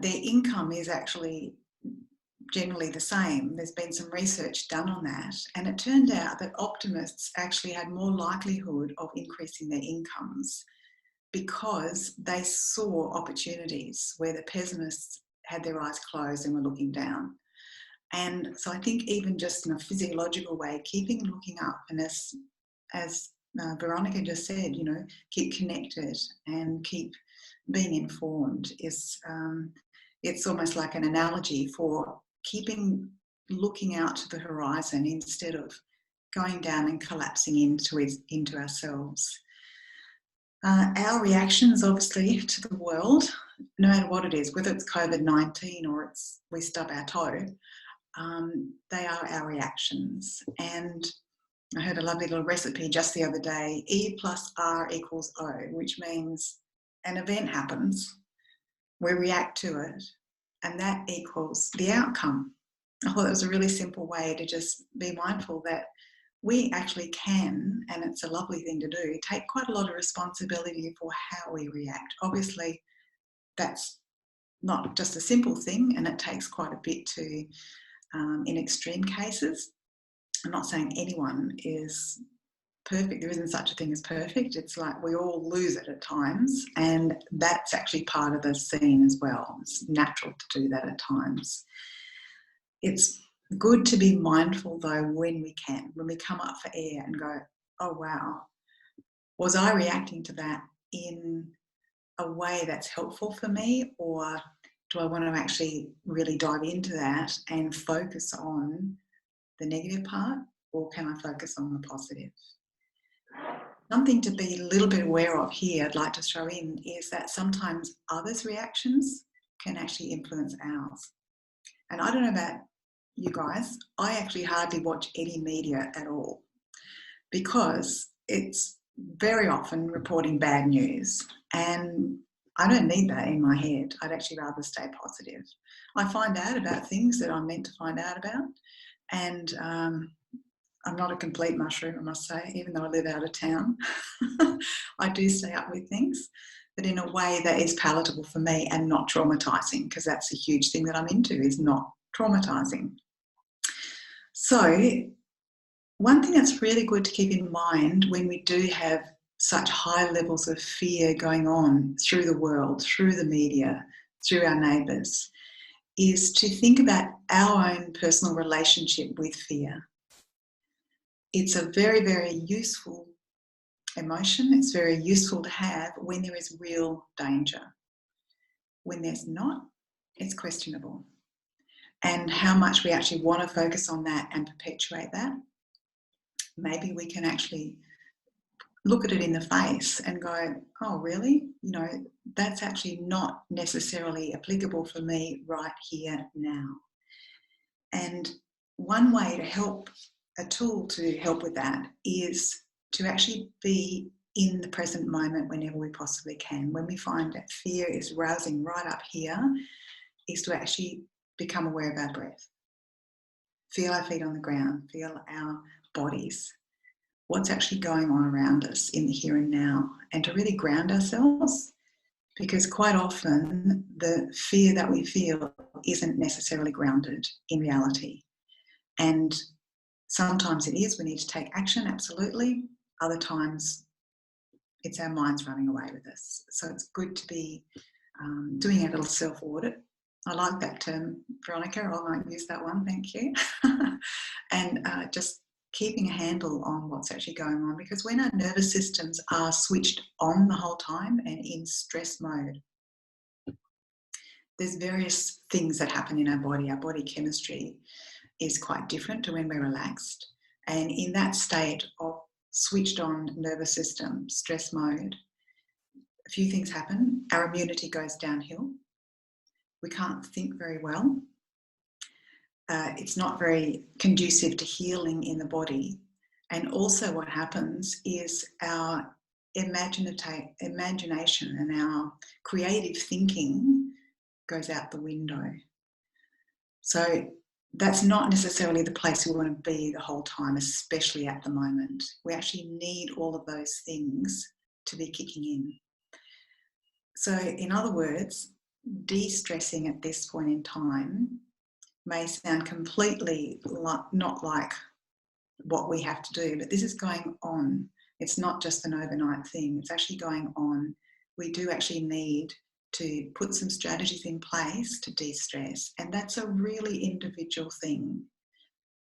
their income is actually generally the same. There's been some research done on that, and it turned out that optimists actually had more likelihood of increasing their incomes because they saw opportunities where the pessimists had their eyes closed and were looking down. And so I think even just in a physiological way, keeping looking up, and as Veronica just said, you know, keep connected and keep being informed is, it's almost like an analogy for keeping looking out to the horizon instead of going down and collapsing into ourselves. Our reactions, obviously, to the world, no matter what it is, whether it's COVID-19 or we stub our toe, they are our reactions. And I heard a lovely little recipe just the other day, E plus R equals O, which means an event happens, we react to it, and that equals the outcome. I thought that was a really simple way to just be mindful that we actually can, and it's a lovely thing to do, take quite a lot of responsibility for how we react. Obviously, that's not just a simple thing, and it takes quite a bit to, in extreme cases. I'm not saying anyone is perfect. There isn't such a thing as perfect. It's like we all lose it at times, and that's actually part of the scene as well. It's natural to do that at times. It's good to be mindful though when we can, when we come up for air and go, oh wow, was I reacting to that in a way that's helpful for me, or do I want to actually really dive into that and focus on the negative part, or can I focus on the positive? Something to be a little bit aware of here, I'd like to throw in, is that sometimes others' reactions can actually influence ours. And I don't know about you guys, I actually hardly watch any media at all because it's very often reporting bad news, and I don't need that in my head. I'd actually rather stay positive. I find out about things that I'm meant to find out about, and I'm not a complete mushroom, I must say, even though I live out of town. I do stay up with things, but in a way that is palatable for me and not traumatising, because that's a huge thing that I'm into, is not traumatising. So one thing that's really good to keep in mind when we do have such high levels of fear going on through the world, through the media, through our neighbours, is to think about our own personal relationship with fear. It's a very, very useful emotion. It's very useful to have when there is real danger. When there's not, it's questionable. and how much we actually want to focus on that and perpetuate that. Maybe we can actually look at it in the face and go, oh, really? You know, that's actually not necessarily applicable for me right here now. And one way to help, a tool to help with that, is to actually be in the present moment whenever we possibly can. When we find that fear is rousing right up here, is to actually become aware of our breath. Feel our feet on the ground, feel our bodies, what's actually going on around us in the here and now, and to really ground ourselves, because quite often the fear that we feel isn't necessarily grounded in reality. And sometimes it is, we need to take action, absolutely. Other times it's our minds running away with us. So it's good to be doing a little self-audit. I like that term, Veronica, I might use that one, thank you. And just keeping a handle on what's actually going on, because when our nervous systems are switched on the whole time and in stress mode, there's various things that happen in our body. Our body chemistry is quite different to when we're relaxed. And in that state of switched on nervous system, stress mode, a few things happen. Our immunity goes downhill. We can't think very well. It's not very conducive to healing in the body. And also what happens is our imagination and our creative thinking goes out the window. So that's not necessarily the place we want to be the whole time, especially at the moment. We actually need all of those things to be kicking in. So in other words, de-stressing at this point in time may sound completely not like what we have to do, but this is going on. It's not just an overnight thing. It's actually going on. We do actually need to put some strategies in place to de-stress, and that's a really individual thing.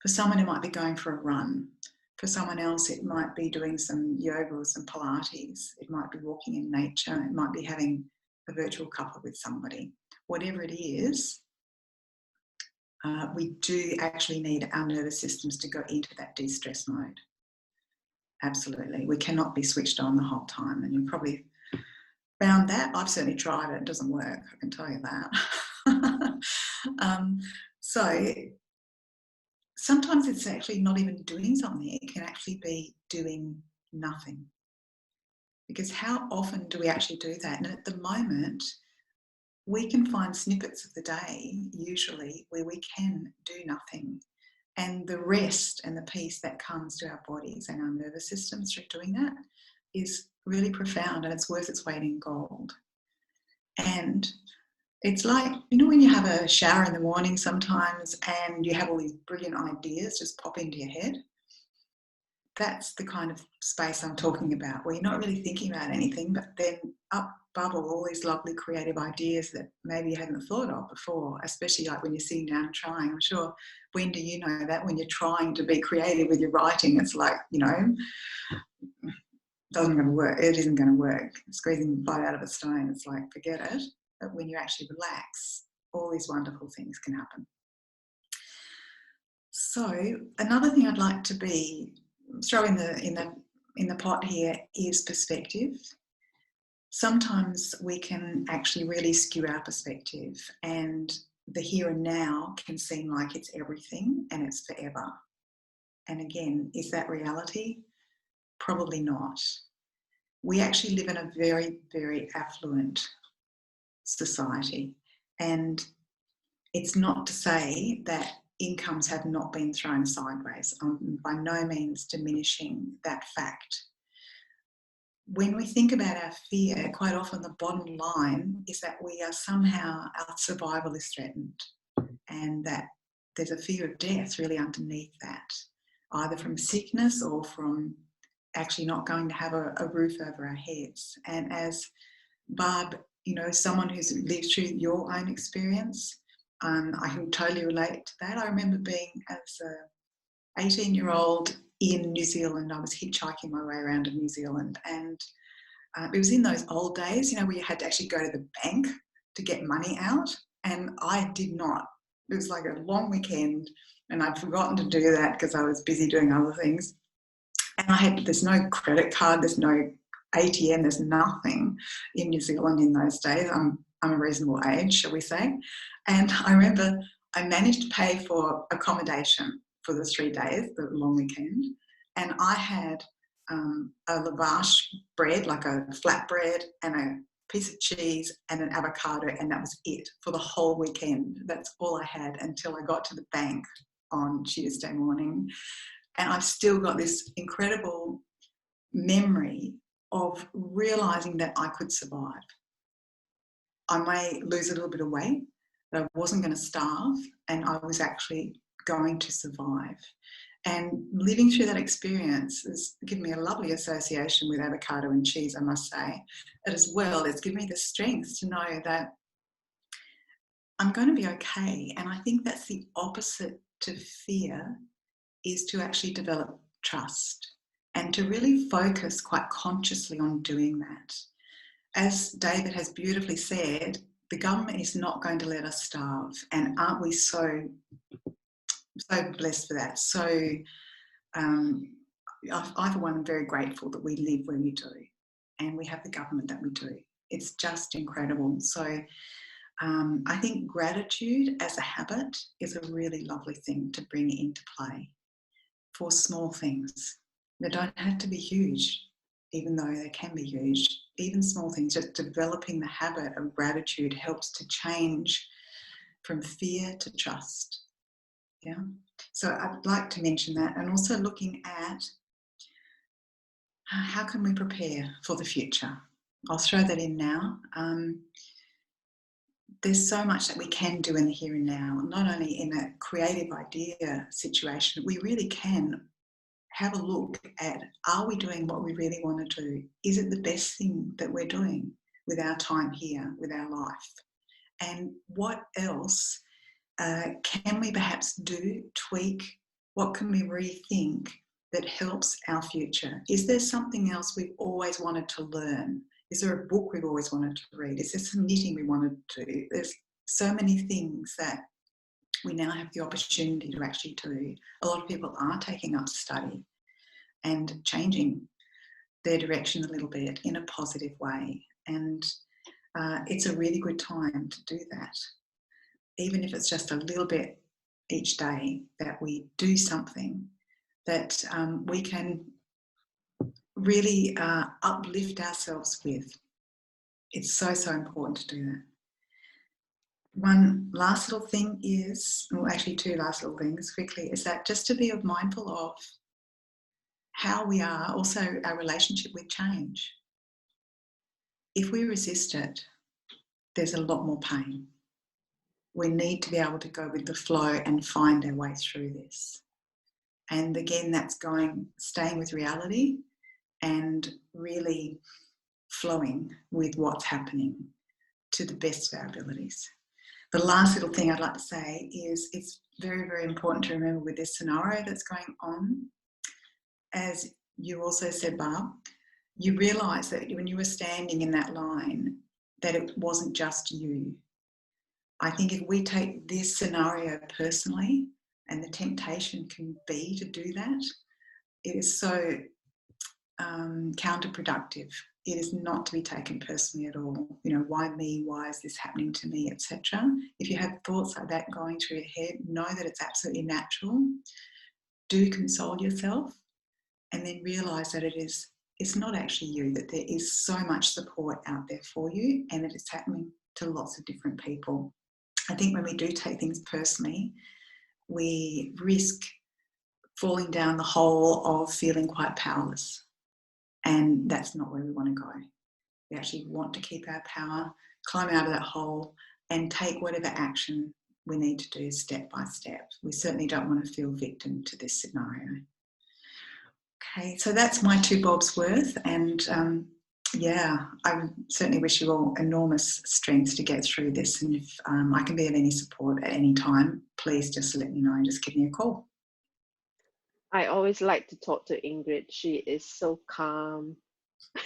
For someone, it might be going for a run. For someone else, it might be doing some yoga or some Pilates. It might be walking in nature. It might be having a virtual couple with somebody. Whatever it is, we do actually need our nervous systems to go into that de-stress mode. Absolutely. We cannot be switched on the whole time. And you probably found that. I've certainly tried it. It doesn't work. I can tell you that. So sometimes it's actually not even doing something. It can actually be doing nothing. Because how often do we actually do that? And at the moment, we can find snippets of the day, usually, where we can do nothing. And the rest and the peace that comes to our bodies and our nervous systems through doing that is really profound, and it's worth its weight in gold. And it's like, you know, when you have a shower in the morning sometimes and you have all these brilliant ideas just pop into your head. That's the kind of space I'm talking about, where you're not really thinking about anything, but then up bubble all these lovely creative ideas that maybe you hadn't thought of before, especially like when you're sitting down and trying. I'm sure, Wendy, you know that when you're trying to be creative with your writing, it's like, you know, it isn't going to work. Squeezing blood out of a stone, it's like, forget it. But when you actually relax, all these wonderful things can happen. So another thing I'd like to throw in the pot here is perspective. Sometimes we can actually really skew our perspective, and the here and now can seem like it's everything and it's forever. And again, is that reality? Probably not. We actually live in a very, very affluent society, and it's not to say that incomes have not been thrown sideways. I'm by no means diminishing that fact. When we think about our fear, quite often the bottom line is that we are somehow, our survival is threatened, and that there's a fear of death really underneath that, either from sickness or from actually not going to have a roof over our heads. And as Barb, you know, someone who's lived through your own experience, I can totally relate to that. I remember being as a 18-year-old in New Zealand. I was hitchhiking my way around in New Zealand, and it was in those old days, you know, where you had to actually go to the bank to get money out, and I did not It was like a long weekend, and I'd forgotten to do that because I was busy doing other things. And there's no credit card, there's no ATM, there's nothing in New Zealand in those days. I'm a reasonable age, shall we say. And I remember I managed to pay for accommodation for the 3 days, the long weekend. And I had a lavash bread, like a flatbread, and a piece of cheese and an avocado, and that was it for the whole weekend. That's all I had until I got to the bank on Tuesday morning. And I've still got this incredible memory of realising that I could survive. I may lose a little bit of weight, but I wasn't going to starve, and I was actually going to survive. And living through that experience has given me a lovely association with avocado and cheese, I must say. But as well, it's given me the strength to know that I'm going to be okay. And I think that's the opposite to fear, is to actually develop trust and to really focus quite consciously on doing that. As David has beautifully said, the government is not going to let us starve. And aren't we so blessed for that? So I, for one, am very grateful that we live where we do and we have the government that we do. It's just incredible. So I think gratitude as a habit is a really lovely thing to bring into play for small things. They don't have to be huge, even though they can be huge. Even small things, just developing the habit of gratitude helps to change from fear to trust. Yeah. So I'd like to mention that, and also looking at how can we prepare for the future. I'll throw that in now. There's so much that we can do in the here and now, not only in a creative idea situation. We really can have a look at, are we doing what we really want to do? Is it the best thing that we're doing with our time here, with our life? And what else can we perhaps do, tweak? What can we rethink that helps our future? Is there something else we've always wanted to learn? Is there a book we've always wanted to read? Is there some knitting we wanted to do? There's so many things that we now have the opportunity to actually do. A lot of people are taking up study and changing their direction a little bit in a positive way. And it's a really good time to do that. Even if it's just a little bit each day, that we do something that we can really uplift ourselves with. It's so, so important to do that. One last little thing is, well, actually 2 last little things quickly, is that just to be mindful of how we are, also our relationship with change. If we resist it, there's a lot more pain. We need to be able to go with the flow and find our way through this. And again, that's staying with reality and really flowing with what's happening to the best of our abilities. The last little thing I'd like to say is it's very, very important to remember with this scenario that's going on, as you also said, Barb, you realise that when you were standing in that line, that it wasn't just you. I think if we take this scenario personally, and the temptation can be to do that, it is so counterproductive. It is not to be taken personally at all. You know, why me? Why is this happening to me, etc. If you have thoughts like that going through your head, know that it's absolutely natural. Do console yourself, and then realise that it's not actually you, that there is so much support out there for you, and that it's happening to lots of different people. I think when we do take things personally, we risk falling down the hole of feeling quite powerless. And that's not where we want to go. We actually want to keep our power, climb out of that hole, and take whatever action we need to do step by step. We certainly don't want to feel victim to this scenario. Okay, so that's my 2 bobs worth. And yeah, I certainly wish you all enormous strength to get through this. And if I can be of any support at any time, please just let me know and just give me a call. I always like to talk to Ingrid. She is so calm.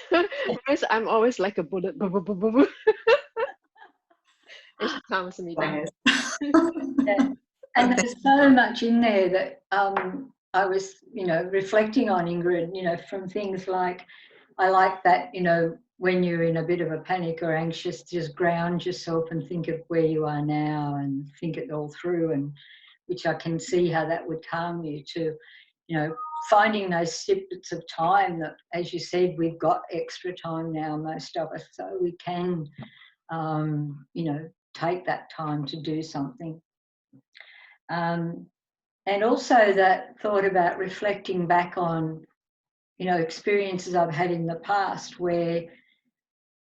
Because I'm always like a bullet. And she calms me down. Yeah. And there's so much in there that I was, reflecting on, Ingrid, from things like, I like that, when you're in a bit of a panic or anxious, just ground yourself and think of where you are now and think it all through, and which I can see how that would calm you to, finding those snippets of time that, as you said, we've got extra time now, most of us, so we can, take that time to do something. And also that thought about reflecting back on, experiences I've had in the past where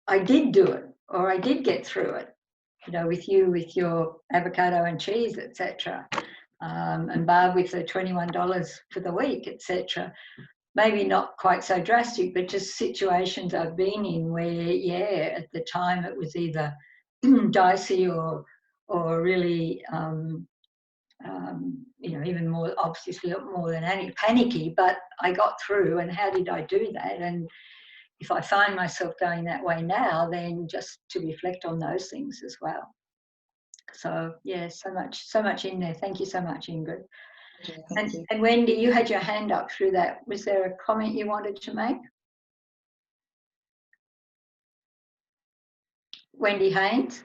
I did do it or I did get through it, with you, with your avocado and cheese, etc. And Barb with the $21 for the week, etc. Maybe not quite so drastic, but just situations I've been in where, yeah, at the time it was either dicey or really, even more, obviously more than any panicky, but I got through. And how did I do that? And if I find myself going that way now, then just to reflect on those things as well. So yeah, so much in there. Thank you so much, Ingrid. Thank you. And Wendy, you had your hand up through that. Was there a comment you wanted to make? Wendy Haynes?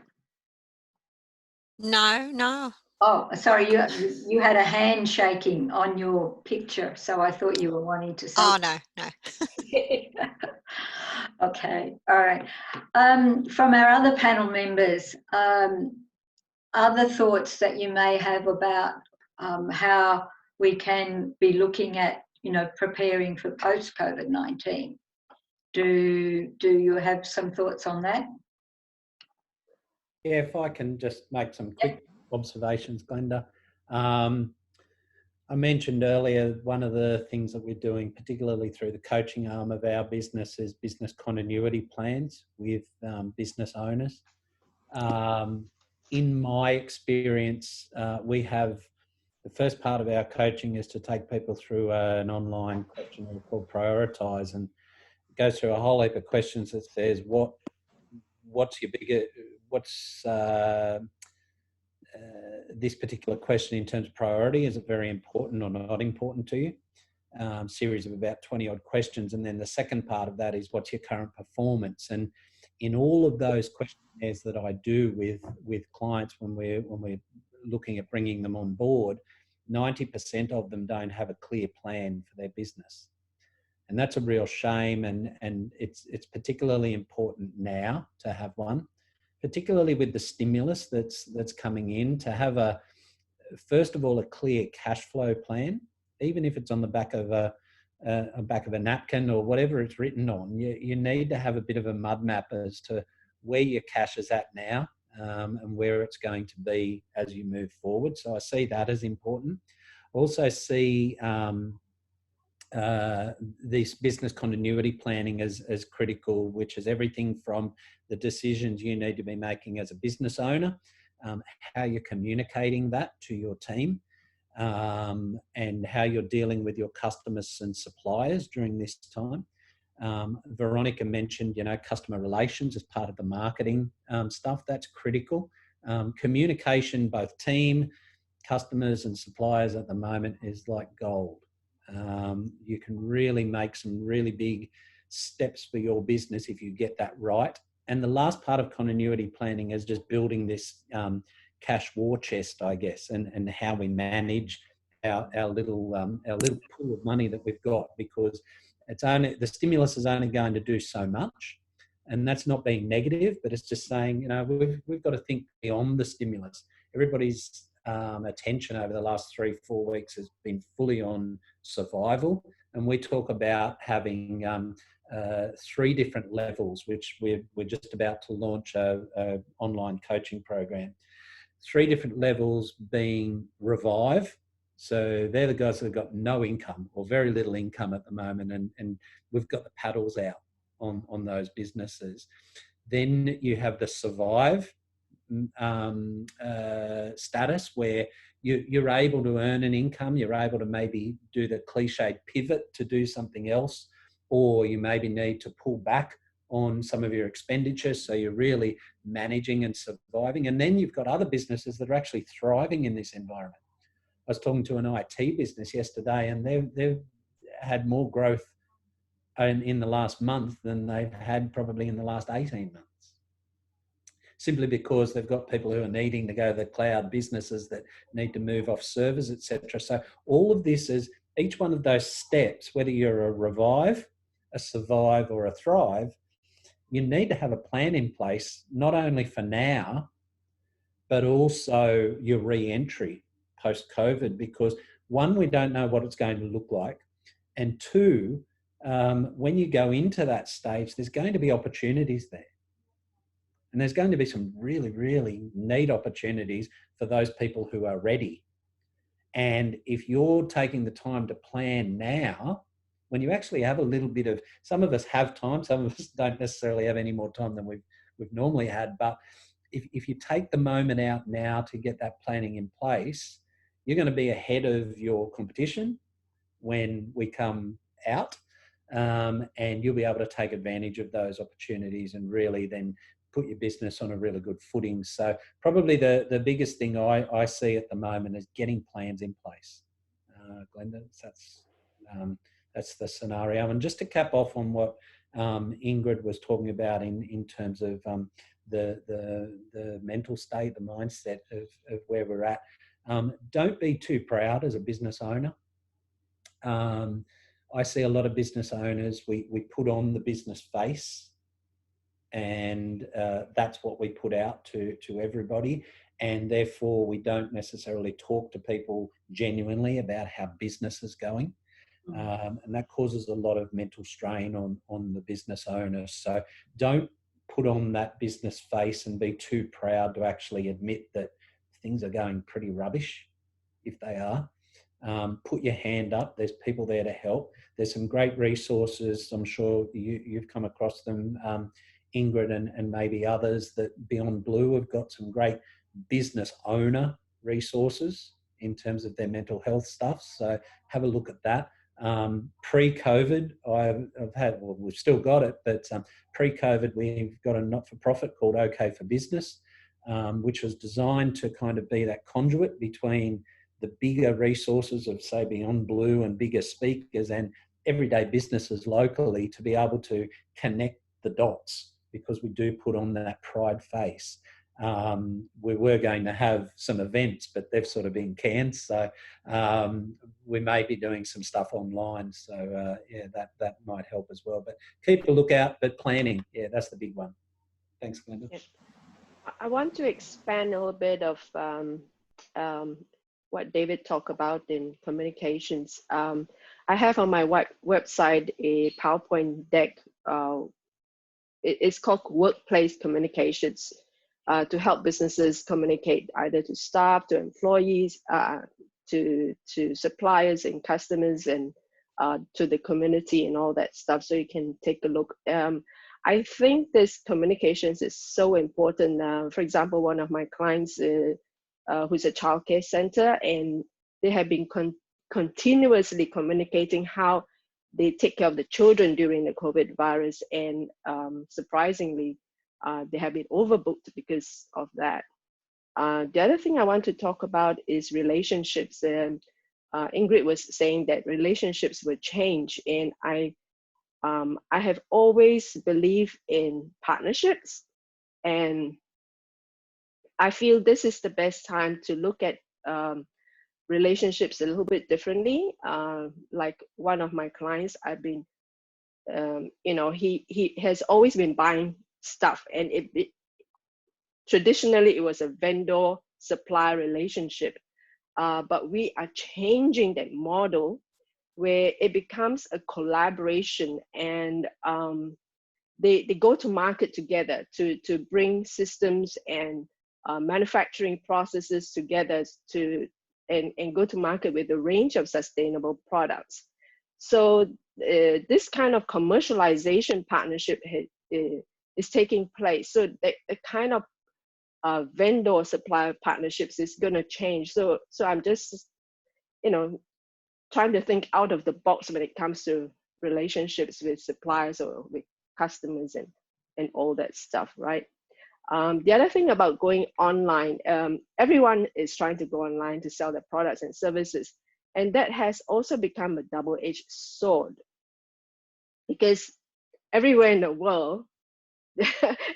No. Oh, sorry, you had a hand shaking on your picture, so I thought you were wanting to say. Oh, no. Okay, all right. From our other panel members, other thoughts that you may have about how we can be looking at, preparing for post-COVID-19. Do you have some thoughts on that? Yeah, if I can just make some quick observations, Glenda. I mentioned earlier, one of the things that we're doing, particularly through the coaching arm of our business, is business continuity plans with business owners. In my experience, we have the first part of our coaching is to take people through an online questionnaire called Prioritise, and it goes through a whole heap of questions that says what's your bigger, what's this particular question in terms of priority, is it very important or not important to you? Series of about 20 odd questions. And then the second part of that is what's your current performance? And in all of those questionnaires that I do with clients when we're looking at bringing them on board, 90% of them don't have a clear plan for their business. And that's a real shame. And it's particularly important now to have one, particularly with the stimulus that's coming in, to have first of all, a clear cash flow plan, even if it's on the back of a napkin or whatever it's written on. You need to have a bit of a mud map as to where your cash is at now, and where it's going to be as you move forward. So I see that as important. Also see this business continuity planning as critical, which is everything from the decisions you need to be making as a business owner, how you're communicating that to your team, and how you're dealing with your customers and suppliers during this time. Veronica mentioned, customer relations as part of the marketing stuff. That's critical. Communication, both team, customers and suppliers at the moment is like gold. You can really make some really big steps for your business if you get that right. And the last part of continuity planning is just building this cash war chest, I guess, and how we manage our little pool of money that we've got, because the stimulus is only going to do so much. And that's not being negative, but it's just saying, we've got to think beyond the stimulus. Everybody's attention over the last 3-4 weeks has been fully on survival. And we talk about having 3 different levels, which we're just about to launch a online coaching program. 3 different levels being Revive. So they're the guys that have got no income or very little income at the moment. And we've got the paddles out on those businesses. Then you have the Survive status, where you're able to earn an income, you're able to maybe do the cliched pivot to do something else, or you maybe need to pull back on some of your expenditures, so you're really managing and surviving. And then you've got other businesses that are actually thriving in this environment. I was talking to an IT business yesterday, and they've had more growth in the last month than they've had probably in the last 18 months. Simply because they've got people who are needing to go to the cloud, businesses that need to move off servers, etc. So all of this is, each one of those steps, whether you're a revive, a survive, or a thrive, you need to have a plan in place, not only for now, but also your re-entry post-COVID, because one, we don't know what it's going to look like. And two, when you go into that stage, there's going to be opportunities there. And there's going to be some really, really neat opportunities for those people who are ready. And if you're taking the time to plan now, when you actually have a little bit of, some of us have time, some of us don't necessarily have any more time than we've normally had, but if you take the moment out now to get that planning in place, you're going to be ahead of your competition when we come out, and you'll be able to take advantage of those opportunities and really then put your business on a really good footing. So probably the biggest thing I see at the moment is getting plans in place. Glenda, that's the scenario. And just to cap off on what Ingrid was talking about in terms of the mental state, the mindset of where we're at, don't be too proud as a business owner. I see a lot of business owners, we put on the business face, and that's what we put out to everybody, and therefore we don't necessarily talk to people genuinely about how business is going, and that causes a lot of mental strain on the business owner. So don't put on that business face and be too proud to actually admit that things are going pretty rubbish, if they are. Put your hand up. There's people there to help. There's some great resources. I'm sure you've come across them, Ingrid, and maybe others, that Beyond Blue have got some great business owner resources in terms of their mental health stuff. So have a look at that. Pre-COVID, I've had, well, we've still got it, but pre-COVID, we've got a not-for-profit called OK for Business, which was designed to kind of be that conduit between the bigger resources of, say, Beyond Blue and bigger speakers and everyday businesses locally, to be able to connect the dots, because we do put on that pride face. We were going to have some events, but they've sort of been canned. So we may be doing some stuff online. So yeah, that might help as well. But keep a lookout, but planning, yeah, that's the big one. Thanks, Glenda. Yeah. I want to expand a little bit of what David talked about in communications. I have on my website a PowerPoint deck. It's called Workplace Communications, to help businesses communicate either to staff, to employees, to suppliers and customers, and to the community and all that stuff. So you can take a look. I think this communications is so important. For example, one of my clients who's a childcare center, and they have been continuously communicating how they take care of the children during the COVID virus, and surprisingly, they have been overbooked because of that. The other thing I want to talk about is relationships. Ingrid was saying that relationships will change, and I have always believed in partnerships, and I feel this is the best time to look at relationships a little bit differently. Like one of my clients, I've been, he has always been buying stuff, and traditionally it was a vendor-supplier relationship, but we are changing that model where it becomes a collaboration, and they go to market together to bring systems and manufacturing processes together and go to market with a range of sustainable products. So this kind of commercialization partnership is taking place. So the kind of vendor supplier partnerships is going to change. So I'm just, trying to think out of the box when it comes to relationships with suppliers or with customers and all that stuff, right? The other thing about going online, everyone is trying to go online to sell their products and services. And that has also become a double-edged sword, because everywhere in the world,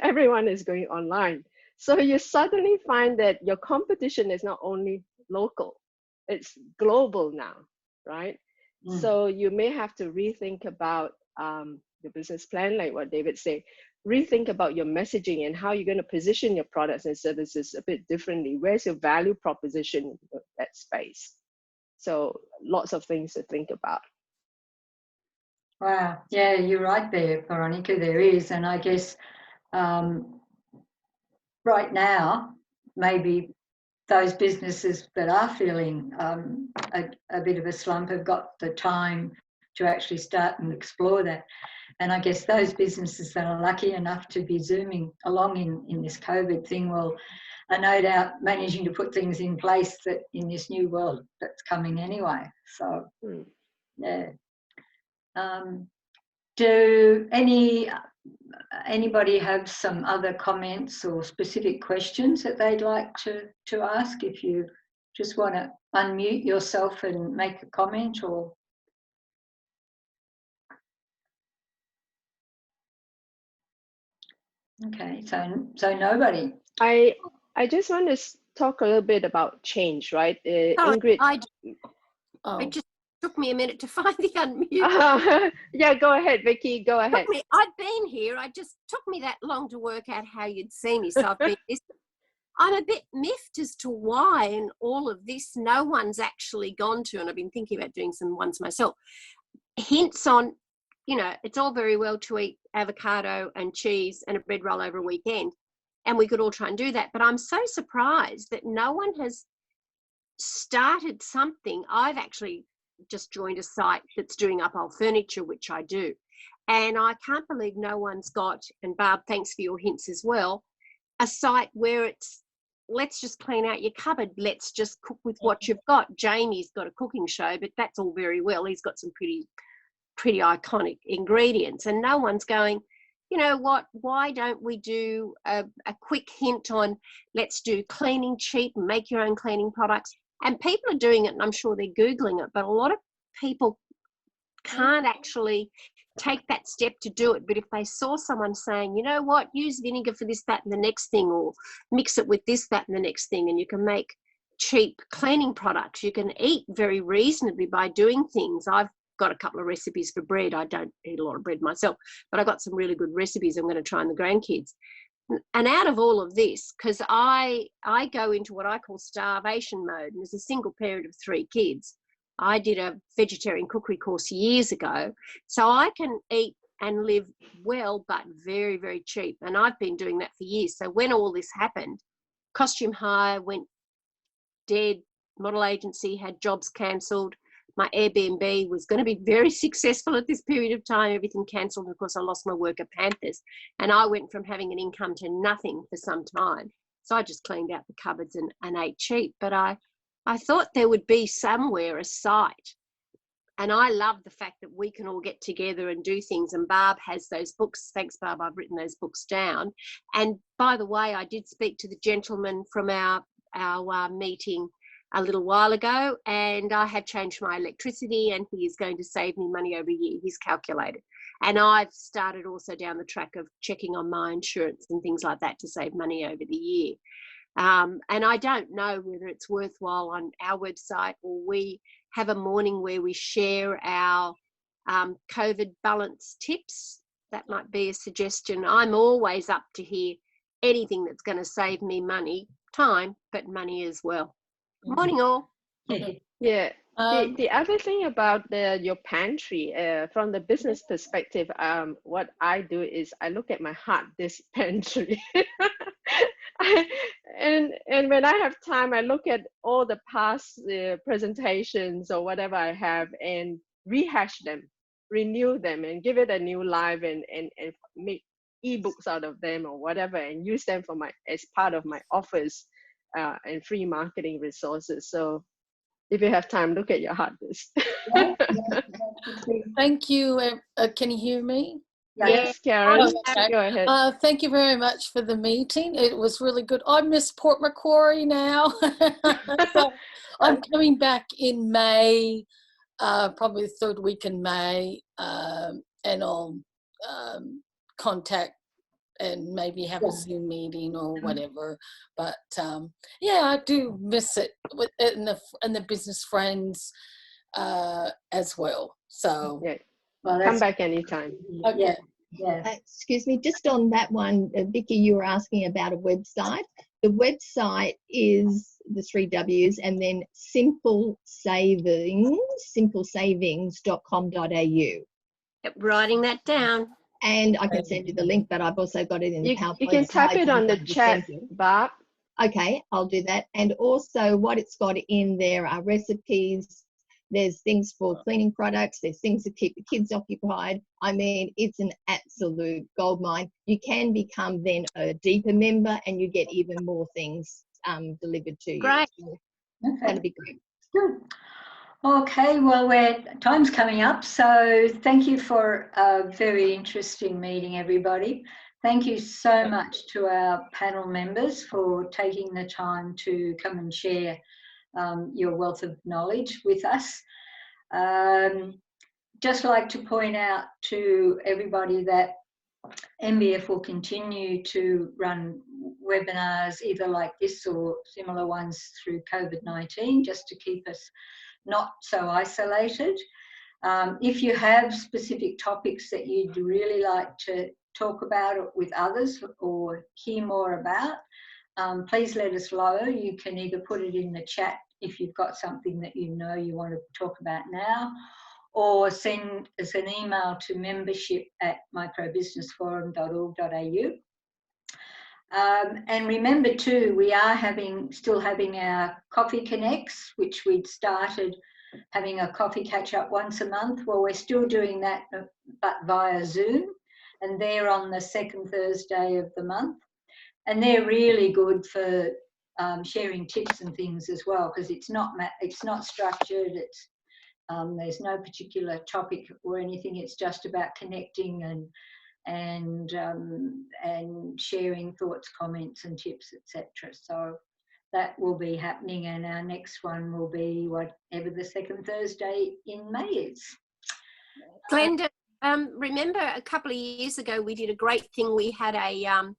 everyone is going online. So you suddenly find that your competition is not only local, it's global now, right? So you may have to rethink about your business plan, like what David said, rethink about your messaging and how you're going to position your products and services a bit differently. Where's your value proposition in that space? So lots of things to think about. Wow, yeah, you're right there, Veronica, there is. And I guess right now, maybe those businesses that are feeling a bit of a slump have got the time to actually start and explore that. And I guess those businesses that are lucky enough to be zooming along in this COVID thing are no doubt managing to put things in place that in this new world that's coming anyway. So, yeah. Do anybody have some other comments or specific questions that they'd like to ask? If you just want to unmute yourself and make a comment, or okay, so nobody. I just want to talk a little bit about change, right? Ingrid. It just took me a minute to find the unmute. Yeah, go ahead, Vicky. Go ahead. I've been here. It just took me that long to work out how you'd see me. So I'm a bit miffed as to why in all of this no one's actually gone to, and I've been thinking about doing some ones myself, hints on, you know, it's all very well to eat avocado and cheese and a bread roll over a weekend, and we could all try and do that. But I'm so surprised that no one has started something. I've actually just joined a site that's doing up old furniture, which I do. And I can't believe no one's got, and Barb, thanks for your hints as well, a site where it's, let's just clean out your cupboard. Let's just cook with what you've got. Jamie's got a cooking show, but that's all very well. He's got some pretty iconic ingredients. And no one's going, you know what, why don't we do a quick hint on, let's do cleaning cheap and make your own cleaning products. And people are doing it, and I'm sure they're Googling it, but a lot of people can't actually take that step to do it. But if they saw someone saying, you know what, use vinegar for this, that, and the next thing, or mix it with this, that, and the next thing, and you can make cheap cleaning products. You can eat very reasonably by doing things. I've got a couple of recipes for bread. I don't eat a lot of bread myself, but I got some really good recipes I'm going to try on the grandkids. And out of all of this, because I go into what I call starvation mode, and as a single parent of 3 kids, I did a vegetarian cookery course years ago, so I can eat and live well, but very, very cheap. And I've been doing that for years. So when all this happened, costume hire went dead, model agency had jobs cancelled, my Airbnb was going to be very successful at this period of time, everything cancelled. Of course, I lost my work at Panthers, and I went from having an income to nothing for some time. So I just cleaned out the cupboards and ate cheap. But I thought there would be somewhere a site. And I love the fact that we can all get together and do things. And Barb has those books. Thanks, Barb. I've written those books down. And by the way, I did speak to the gentleman from our meeting a little while ago, and I have changed my electricity, and he is going to save me money over a year. He's calculated. And I've started also down the track of checking on my insurance and things like that to save money over the year. And I don't know whether it's worthwhile on our website, or we have a morning where we share our COVID balance tips. That might be a suggestion. I'm always up to hear anything that's going to save me money, time, but money as well. Morning all. Yeah. The other thing about your pantry, from the business perspective, what I do is I look at my hard disk pantry. and when I have time, I look at all the past presentations or whatever I have and rehash them, renew them, and give it a new life, and make ebooks out of them or whatever, and use them for as part of my offers and free marketing resources. So if you have time, look at your hard disk. Thank you. Can you hear me? Yes, Karen, Okay. go ahead. Thank you very much for the meeting. It was really good. I miss Port Macquarie now. So I'm coming back in May, probably the third week in May, and I'll contact and maybe have a Zoom meeting or whatever. But yeah, I do miss it with and the business friends as well. So Yeah. Well, Come back anytime. okay. Yeah. Excuse me, just on that one, Vicky, you were asking about a website. The website is the 3 W's and then simplesavings.com.au. Yep, writing that down. And I can send you the link, but I've also got it in the PowerPoint. You can type slides it on the if I chat, send you. Barb. Okay, I'll do that. And also what it's got in there are recipes. There's things for cleaning products. There's things to keep the kids occupied. I mean, it's an absolute goldmine. You can become then a deeper member and you get even more things delivered to you. Great. So Okay. that'd be great. Good. Okay, well, time's coming up, so thank you for a very interesting meeting, everybody. Thank you so much to our panel members for taking the time to come and share your wealth of knowledge with us. Just like to point out to everybody that MBF will continue to run webinars either like this or similar ones through COVID-19 just to keep us not so isolated. If you have specific topics that you'd really like to talk about with others or hear more about, please let us know. You can either put it in the chat if you've got something that you know you want to talk about now, or send us an email to membership@microbusinessforum.org.au. And remember too, we are still having our Coffee Connects, which we'd started having a coffee catch up once a month. Well, we're still doing that, but via Zoom, and they're on the second Thursday of the month. And they're really good for sharing tips and things as well, because it's not structured. There's no particular topic or anything. It's just about connecting and sharing thoughts, comments, and tips, etc. So that will be happening, and our next one will be whatever the second Thursday in May is. Glenda, remember a couple of years ago we did a great thing. We had a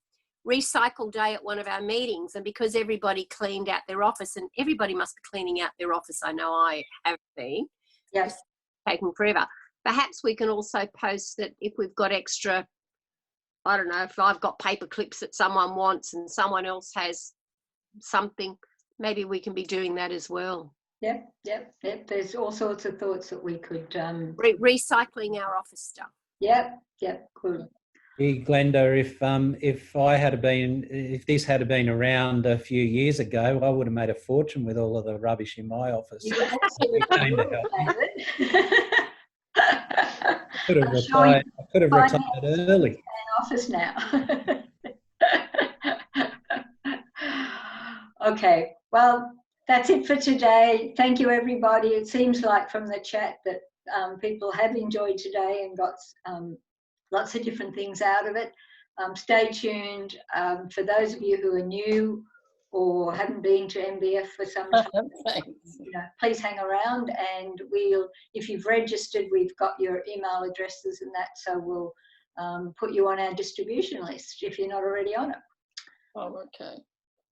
recycle day at one of our meetings, and because everybody cleaned out their office, and everybody must be cleaning out their office, I know I have been. Yes. It's taking forever. Perhaps we can also post that if we've got extra, I don't know, if I've got paper clips that someone wants and someone else has something, maybe we can be doing that as well. Yep. There's all sorts of thoughts that we could recycling our office stuff. Yep, good. Hey, Glenda, if this had been around a few years ago, I would have made a fortune with all of the rubbish in my office. You absolutely would have, I could have retired early. Office now. Okay, well, that's it for today. Thank you, everybody. It seems like from the chat that people have enjoyed today and got lots of different things out of it. Stay tuned. For those of you who are new or haven't been to MBF for some time, please hang around, and if you've registered, we've got your email addresses and that, so we'll put you on our distribution list if you're not already on it. Oh, okay.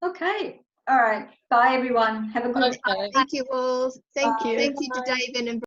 Okay. All right. Bye, everyone. Have a good time. Thank you all. Thank you to David and